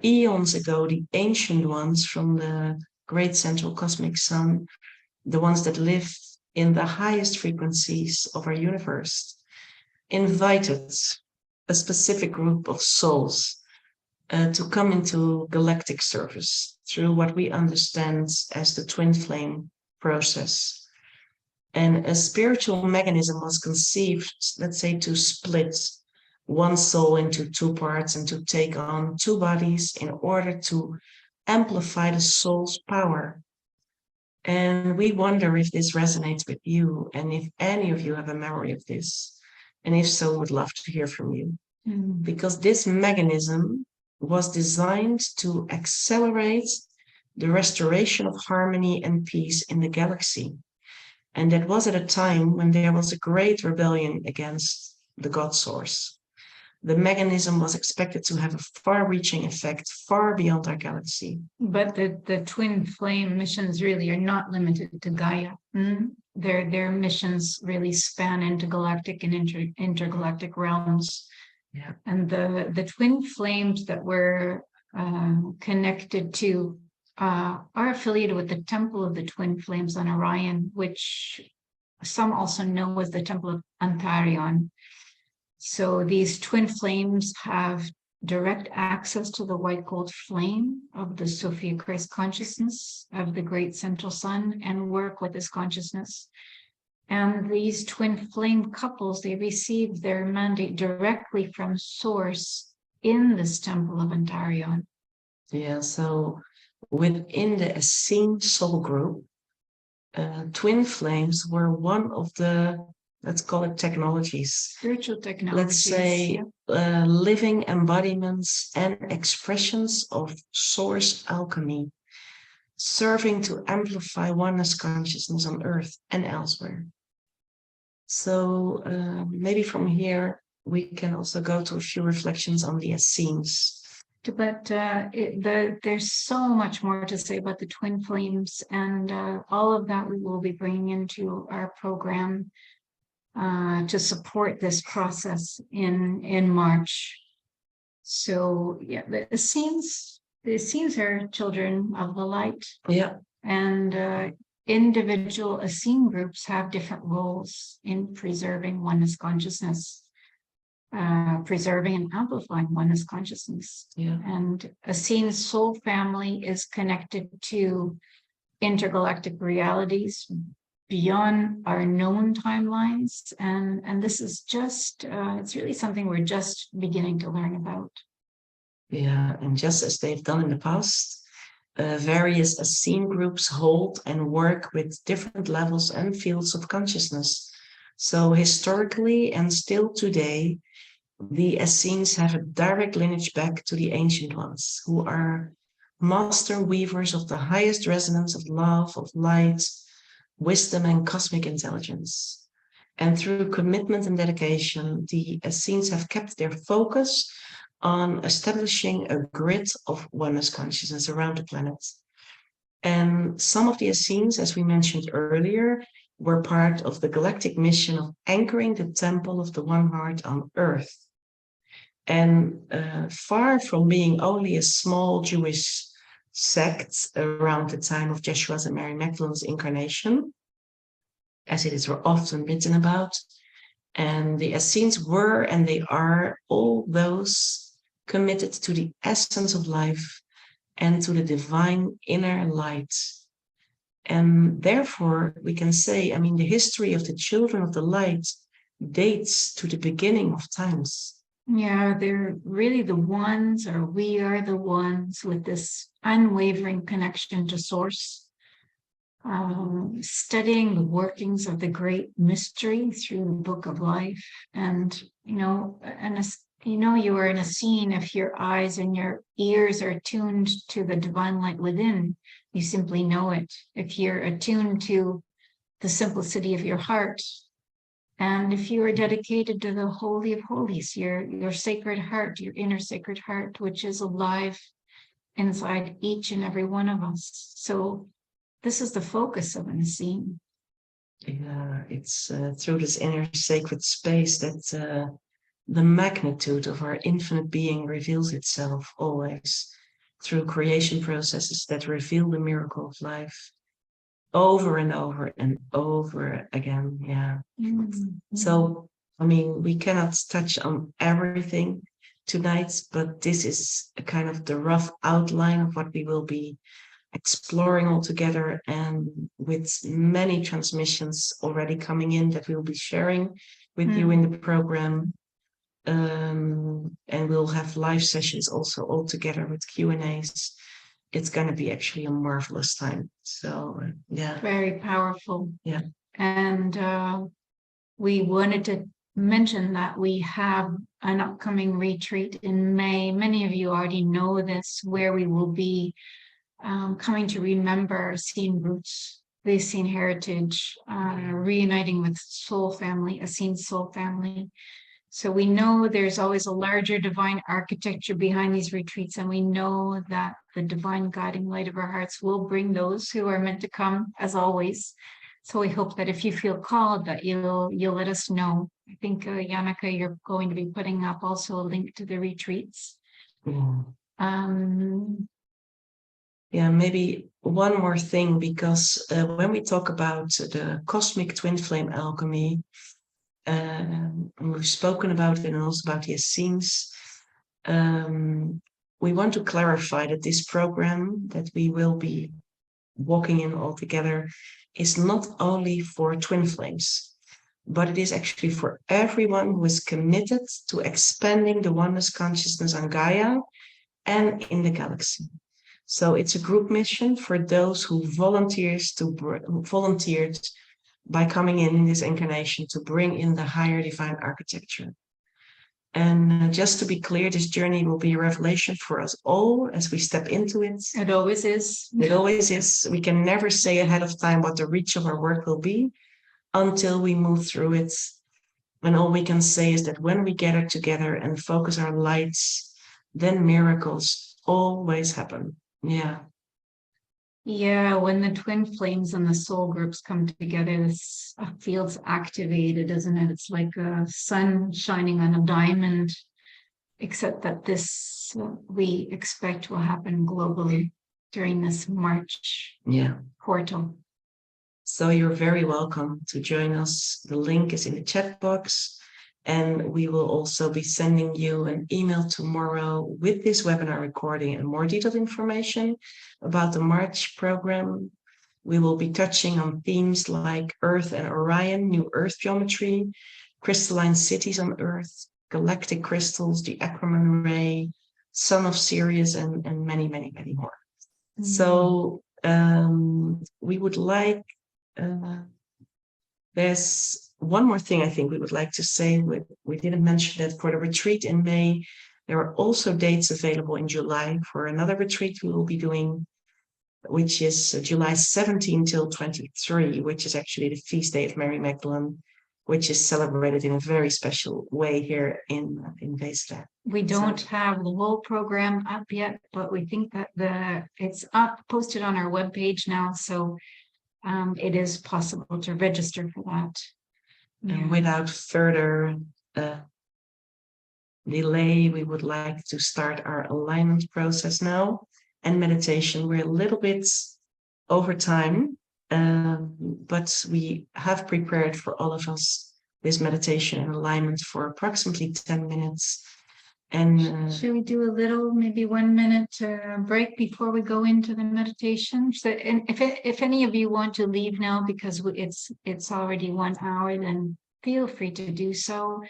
eons ago, the ancient ones from the great central cosmic sun, the ones that live in the highest frequencies of our universe, invited a specific group of souls to come into galactic service through what we understand as the twin flame process. And a spiritual mechanism was conceived, let's say, to split one soul into two parts and to take on two bodies in order to amplify the soul's power. And we wonder if this resonates with you, and if any of you have a memory of this. And if so, would love to hear from you. Because this mechanism was designed to accelerate the restoration of harmony and peace in the galaxy. And that was at a time when there was a great rebellion against the God source. The mechanism was expected to have a far-reaching effect far beyond our galaxy. But the twin flame missions really are not limited to Gaia. Their missions really span into galactic and intergalactic realms. Yeah. And the twin flames that we're connected to are affiliated with the Temple of the Twin Flames on Orion, which some also know as the Temple of Antarion. So these twin flames have direct access to the white gold flame of the Sophia Christ consciousness of the great central sun and work with this consciousness. And these twin flame couples, they receive their mandate directly from source in this temple of Antarion. Yeah, so within the Essene Soul Group, twin flames were one of the, let's call it, technologies. Spiritual technologies. Let's say living embodiments and expressions of source alchemy, serving to amplify oneness consciousness on Earth and elsewhere. So maybe from here, we can also go to a few reflections on the Essenes. But there's so much more to say about the twin flames, and all of that we will be bringing into our program to support this process in March. So yeah, the Essenes are children of the light. Yeah. And individual Essene groups have different roles in preserving oneness consciousness, preserving and amplifying oneness consciousness. Yeah. And Essene soul family is connected to intergalactic realities beyond our known timelines. And this is just, it's really something we're just beginning to learn about. Yeah, and just as they've done in the past, various Essene groups hold and work with different levels and fields of consciousness So historically and still today, the Essenes have a direct lineage back to the ancient ones, who are master weavers of the highest resonance of love, of light, wisdom, and cosmic intelligence. And through commitment and dedication, the Essenes have kept their focus on establishing a grid of oneness consciousness around the planet. And some of the Essenes, as we mentioned earlier, were part of the galactic mission of anchoring the temple of the One Heart on Earth. And far from being only a small Jewish sect around the time of Jeshua's and Mary Magdalene's incarnation, as it is often written about, and the Essenes were and they are all those committed to the essence of life and to the divine inner light. And therefore, we can say, I mean, the history of the children of the light dates to the beginning of times. Yeah, they're really the ones, or we are the ones with this unwavering connection to Source, studying the workings of the great mystery through the Book of Life. And, you know, you are in a scene if your eyes and your ears are tuned to the divine light within. You simply know it. If you're attuned to the simplicity of your heart, and if you are dedicated to the Holy of Holies, your sacred heart, your inner sacred heart, which is alive inside each and every one of us. So this is the focus of an Essene. Yeah, it's through this inner sacred space that the magnitude of our infinite being reveals itself always, through creation processes that reveal the miracle of life over and over and over again. Yeah. Mm-hmm. So, I mean, we cannot touch on everything tonight, but this is a kind of the rough outline of what we will be exploring all together, and with many transmissions already coming in that we'll be sharing with you in the program. And we'll have live sessions also all together with Q&As. It's going to be actually a marvelous time. So, yeah. Very powerful. Yeah. And we wanted to mention that we have an upcoming retreat in May. Many of you already know this, where we will be coming to remember Essene roots, the Essene heritage, reuniting with soul family, Essene soul family. So we know there's always a larger divine architecture behind these retreats, and we know that the divine guiding light of our hearts will bring those who are meant to come, as always. So we hope that if you feel called, that you'll let us know. I think, 𝐸𝐸, you're going to be putting up also a link to the retreats. Yeah, maybe one more thing, because when we talk about the cosmic twin flame alchemy, and we've spoken about it, and also about the Essenes, we want to clarify that this program that we will be walking in all together is not only for twin flames, but it is actually for everyone who is committed to expanding the oneness consciousness on Gaia and in the galaxy. So it's a group mission for those who volunteered by coming in this incarnation to bring in the higher divine architecture. And just to be clear, this journey will be a revelation for us all as we step into it. It always is. It always is. We can never say ahead of time what the reach of our work will be until we move through it. And all we can say is that when we gather together and focus our lights, then miracles always happen. Yeah. Yeah, when the twin flames and the soul groups come together, this feels activated, isn't it? It's like a sun shining on a diamond, except that this we expect will happen globally during this March portal. So you're very welcome to join us. The link is in the chat box. And we will also be sending you an email tomorrow with this webinar recording and more detailed information about the March program. We will be touching on themes like Earth and Orion, new Earth geometry, crystalline cities on Earth, galactic crystals, the Aquaman ray, Son of Sirius, and many, many, many more. So we would like, there's one more thing I think we would like to say, we didn't mention that for the retreat in May, there are also dates available in July for another retreat we will be doing, which is July 17 till 23, which is actually the feast day of Mary Magdalene, which is celebrated in a very special way here in Vézelay. We don't have the whole program up yet, but we think that it's up, posted on our webpage now, so it is possible to register for that. And without further delay, we would like to start our alignment process now and meditation. We're a little bit over time, but we have prepared for all of us this meditation and alignment for approximately 10 minutes. And should we do a little, maybe 1 minute break before we go into the meditation? So, and if any of you want to leave now because it's already 1 hour, then feel free to do so.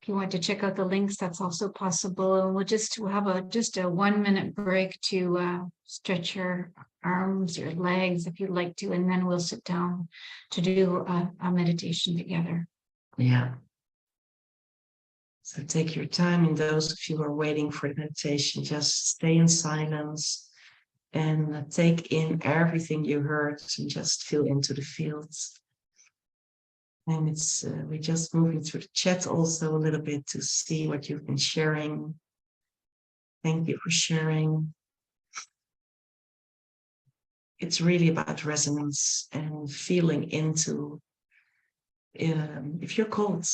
If you want to check out the links, that's also possible. And we'll have just a 1 minute break to stretch your arms, your legs, if you'd like to, and then we'll sit down to do a meditation together. yeah. So take your time, and those of you who are waiting for the meditation, just stay in silence and take in everything you heard and just feel into the fields. And it's we're just moving through the chat also a little bit to see what you've been sharing. Thank you for sharing. It's really about resonance and feeling into if you're called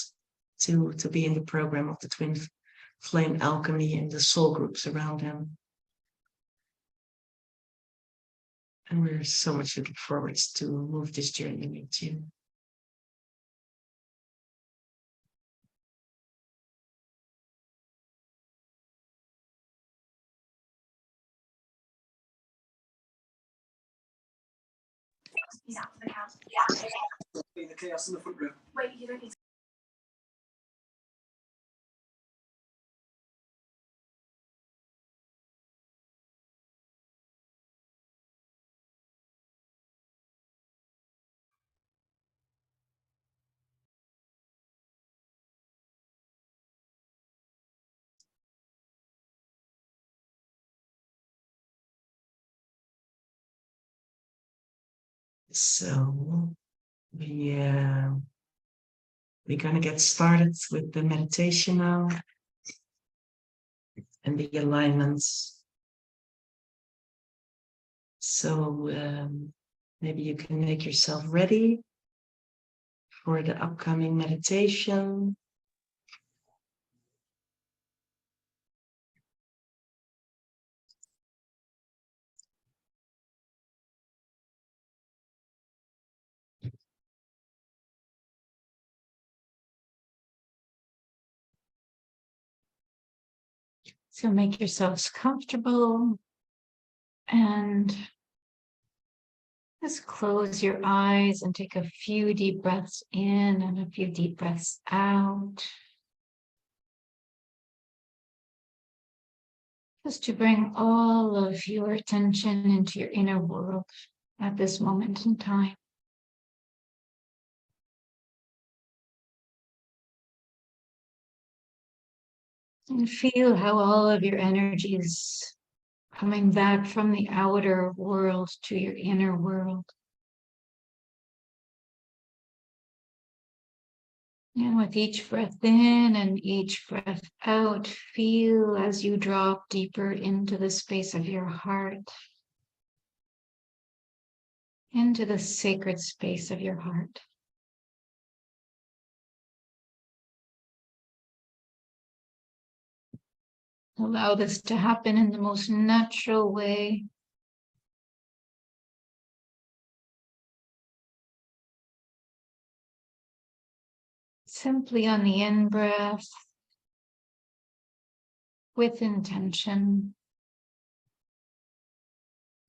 to be in the program of the Twin Flame Alchemy and the soul groups around them. And we're so much looking forward to move this journey with you. He's out for the count. Yeah. In the chaos in the front room. Wait, you don't need to. So we're gonna get started with the meditation now and the alignments. So maybe you can make yourself ready for the upcoming meditation. So make yourselves comfortable and just close your eyes and take a few deep breaths in and a few deep breaths out. Just to bring all of your attention into your inner world at this moment in time. And feel how all of your energy is coming back from the outer world to your inner world. And with each breath in and each breath out, feel as you drop deeper into the space of your heart, into the sacred space of your heart. Allow this to happen in the most natural way. Simply on the in-breath, with intention,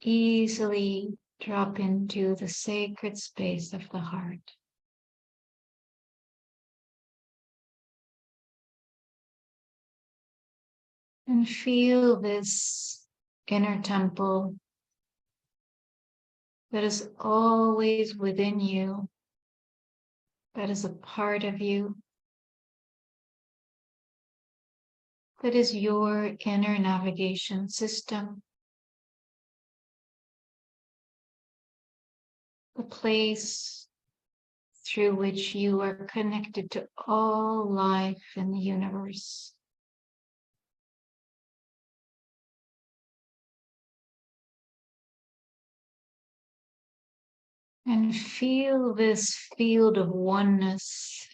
easily drop into the sacred space of the heart. And feel this inner temple that is always within you, that is a part of you, that is your inner navigation system, the place through which you are connected to all life in the universe. And feel this field of oneness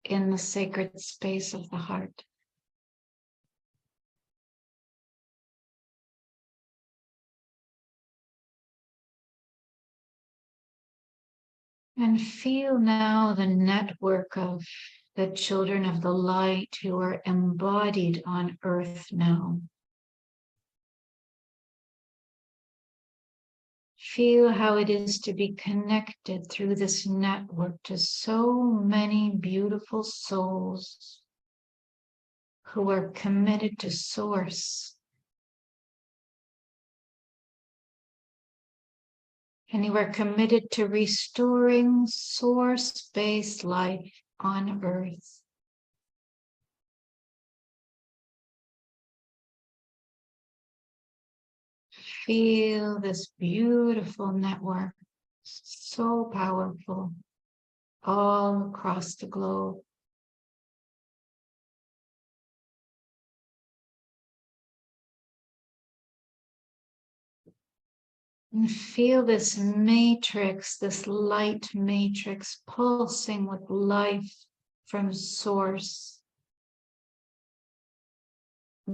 in the sacred space of the heart. And feel now the network of the children of the light who are embodied on earth now. Feel how it is to be connected through this network to so many beautiful souls who are committed to Source. And you are committed to restoring source-based life on earth. Feel this beautiful network, so powerful, all across the globe. And feel this matrix, this light matrix pulsing with life from Source,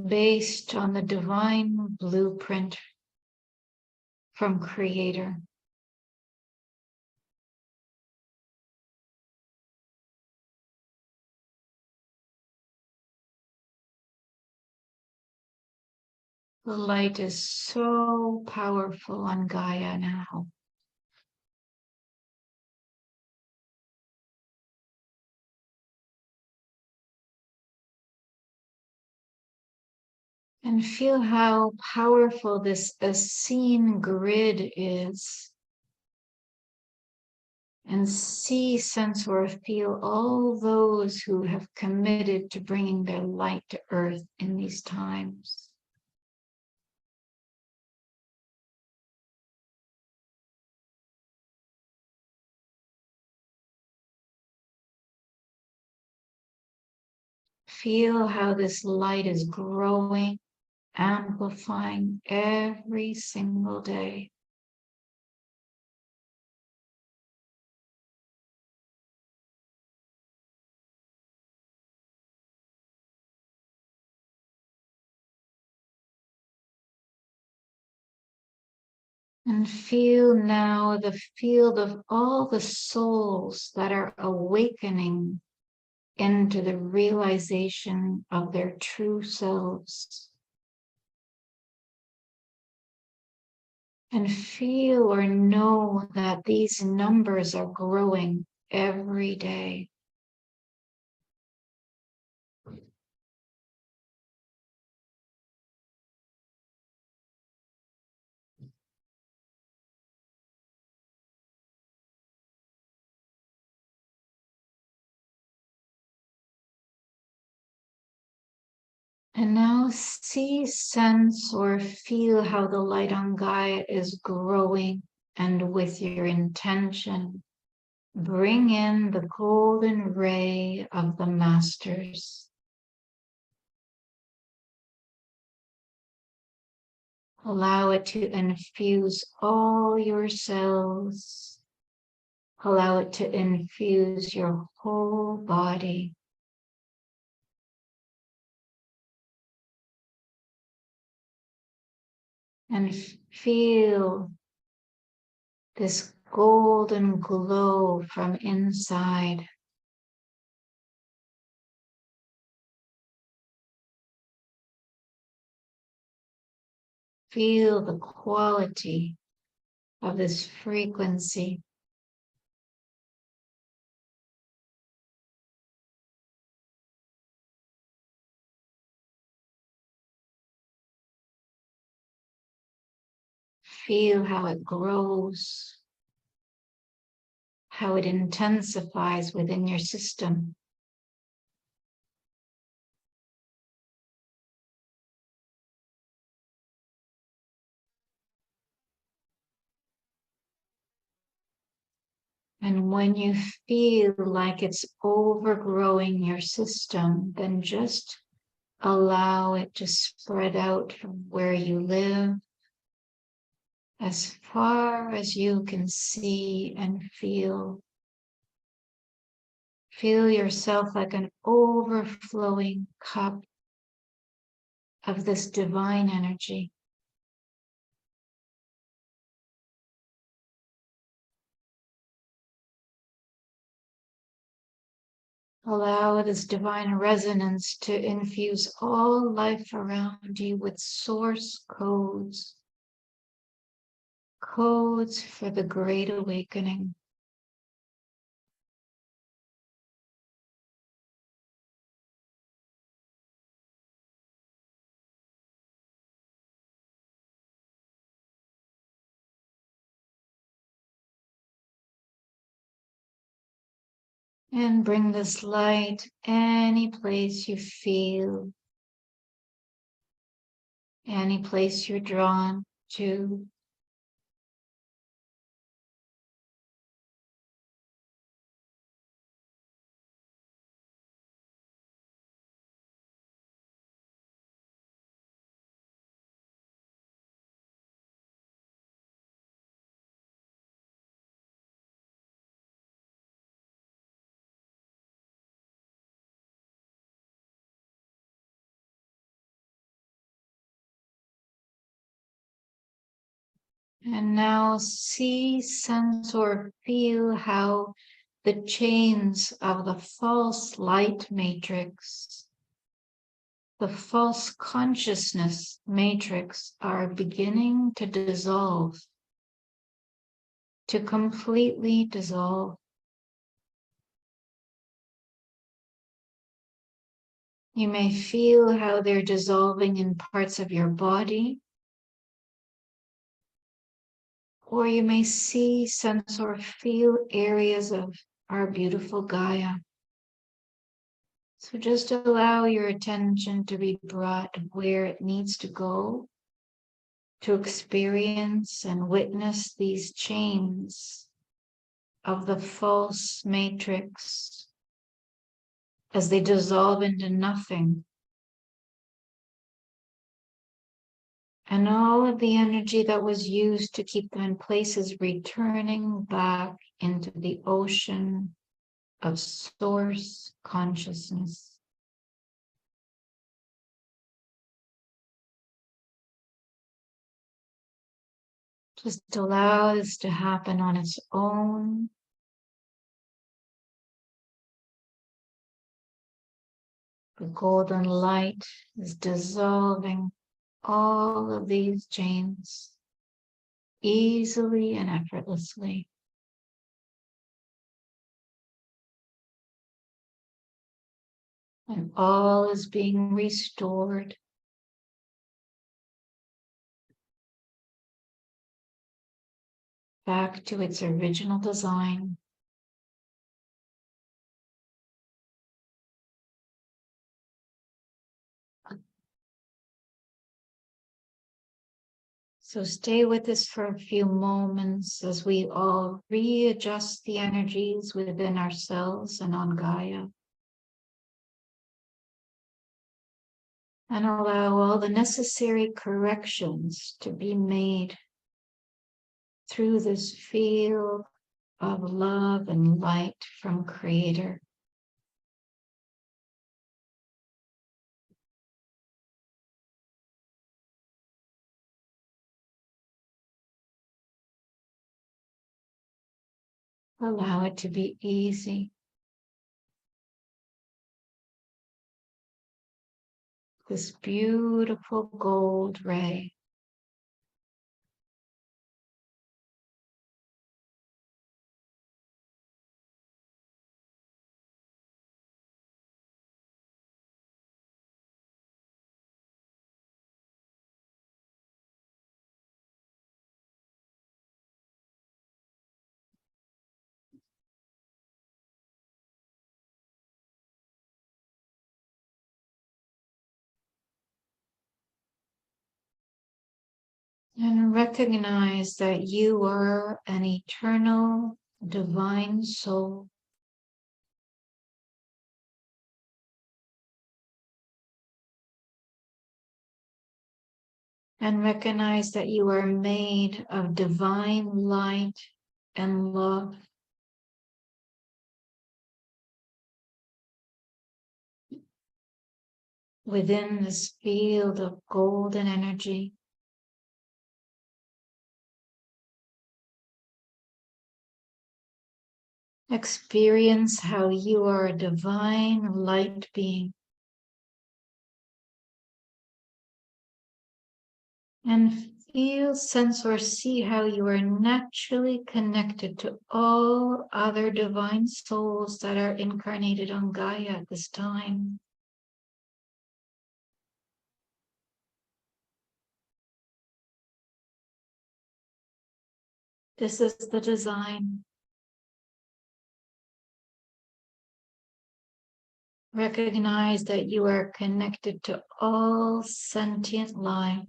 based on the divine blueprint from Creator. The light is so powerful on Gaia now. And feel how powerful this Essene grid is. And see, sense, or feel all those who have committed to bringing their light to earth in these times. Feel how this light is growing, amplifying every single day. And feel now the field of all the souls that are awakening into the realization of their true selves. And feel or know that these numbers are growing every day. And now see, sense, or feel how the light on Gaia is growing, and with your intention, bring in the golden ray of the Masters. Allow it to infuse all your cells. Allow it to infuse your whole body. And feel this golden glow from inside. Feel the quality of this frequency. Feel how it grows, how it intensifies within your system. And when you feel like it's overgrowing your system, then just allow it to spread out from where you live as far as you can see and feel. Feel yourself like an overflowing cup of this divine energy. Allow this divine resonance to infuse all life around you with source codes. Codes for the Great Awakening. And bring this light any place you feel, any place you're drawn to. And now see, sense, or feel how the chains of the false light matrix, the false consciousness matrix, are beginning to dissolve, to completely dissolve. You may feel how they're dissolving in parts of your body, or you may see, sense, or feel areas of our beautiful Gaia. So just allow your attention to be brought where it needs to go, to experience and witness these chains of the false matrix as they dissolve into nothing. And all of the energy that was used to keep them in place is returning back into the ocean of source consciousness. Just allow this to happen on its own. The golden light is dissolving all of these chains easily and effortlessly. And all is being restored. Back to its original design. So stay with us for a few moments as we all readjust the energies within ourselves and on Gaia. And allow all the necessary corrections to be made through this field of love and light from Creator. Allow it to be easy. This beautiful gold ray. And recognize that you are an eternal divine soul. And recognize that you are made of divine light and love. Within this field of golden energy. Experience how you are a divine light being. And feel, sense, or see how you are naturally connected to all other divine souls that are incarnated on Gaia at this time. This is the design. Recognize that you are connected to all sentient life,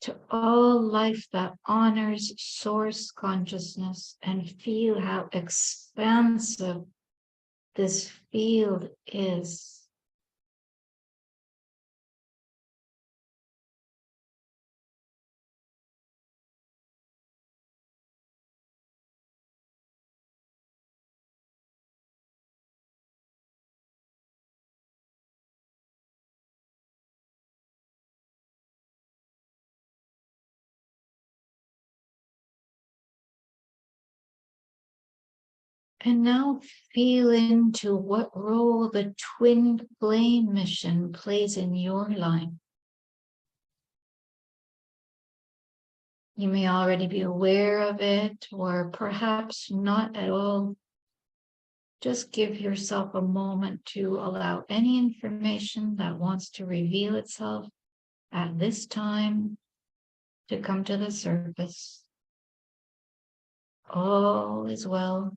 to all life that honors source consciousness, and feel how expansive this field is. And now feel into what role the twin flame mission plays in your life. You may already be aware of it, or perhaps not at all. Just give yourself a moment to allow any information that wants to reveal itself at this time to come to the surface. All is well.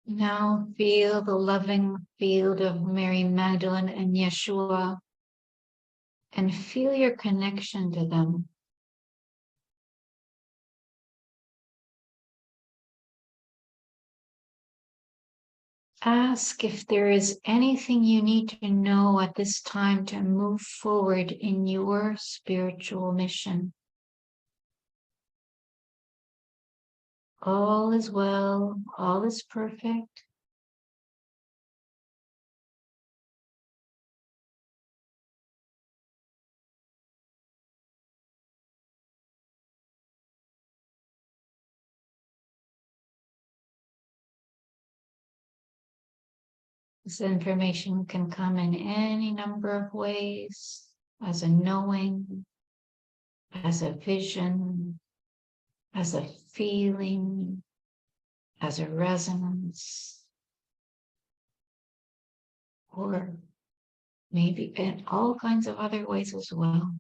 Now feel the loving field of Mary Magdalene and Yeshua, and feel your connection to them. Ask if there is anything you need to know at this time to move forward in your spiritual mission. All is well, all is perfect. This information can come in any number of ways, as a knowing, as a vision, as a feeling, as a resonance, or maybe in all kinds of other ways as well.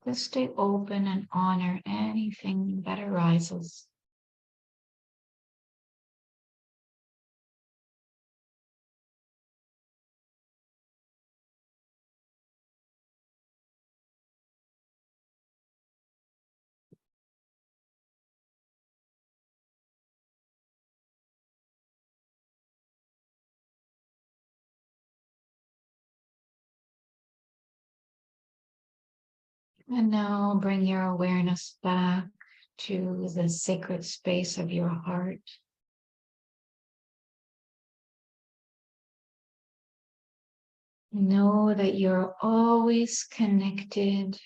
Just stay open and honor anything that arises. And now bring your awareness back to the sacred space of your heart. Know that you're always connected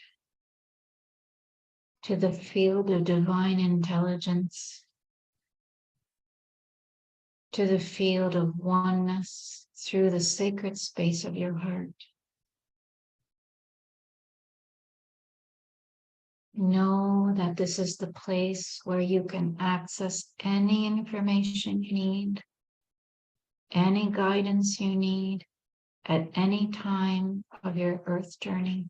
to the field of divine intelligence, to the field of oneness through the sacred space of your heart. Know that this is the place where you can access any information you need, any guidance you need at any time of your earth journey.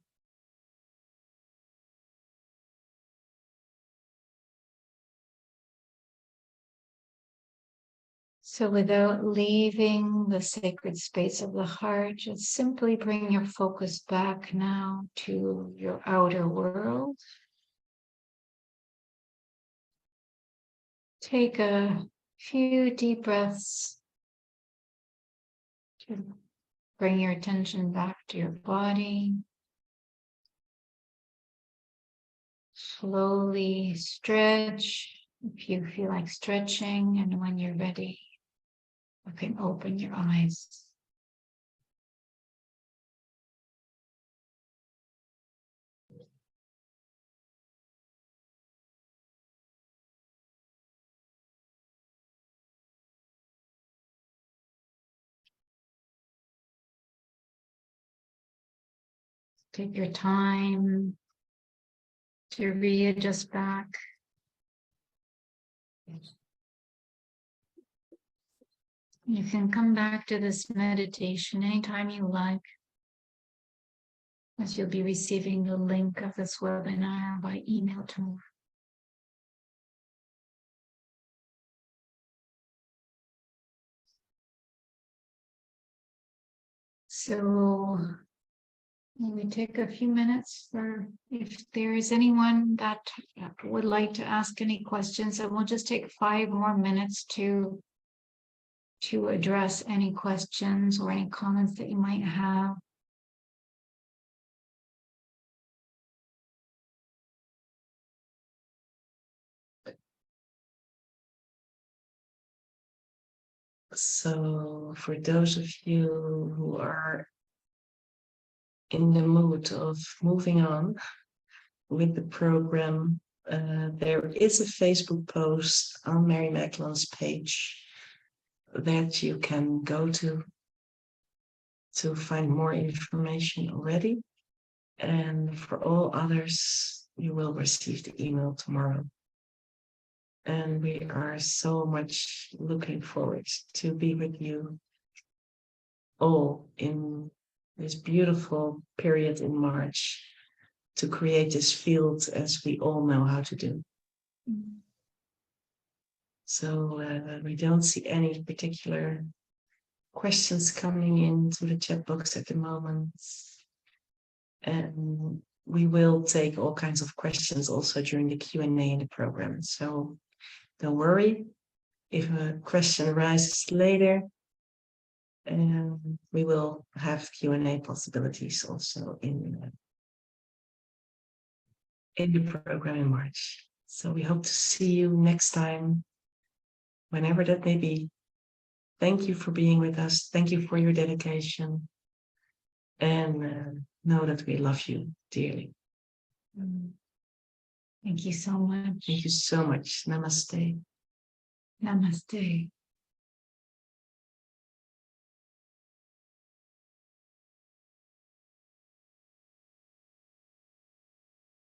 So without leaving the sacred space of the heart, just simply bring your focus back now to your outer world. Take a few deep breaths to bring your attention back to your body. Slowly stretch if you feel like stretching, and when you're ready, you can open your eyes. Take your time to readjust back. You can come back to this meditation anytime you like, as you'll be receiving the link of this webinar by email tomorrow. So we take a few minutes for if there is anyone that would like to ask any questions, and we'll just take 5 more minutes to address any questions or any comments that you might have. So for those of you who are in the mood of moving on with the program, there is a Facebook post on Mary Magdalene's page that you can go to find more information already. And for all others, you will receive the email tomorrow. And we are so much looking forward to be with you all in this beautiful period in March to create this field as we all know how to do. Mm-hmm. So we don't see any particular questions coming into the chat box at the moment. And we will take all kinds of questions also during the Q&A in the program. So don't worry if a question arises later. We will have Q&A possibilities also in the program in March. So we hope to see you next time, whenever that may be. Thank you for being with us. Thank you for your dedication. And know that we love you dearly. Thank you so much. Thank you so much. Namaste. Namaste.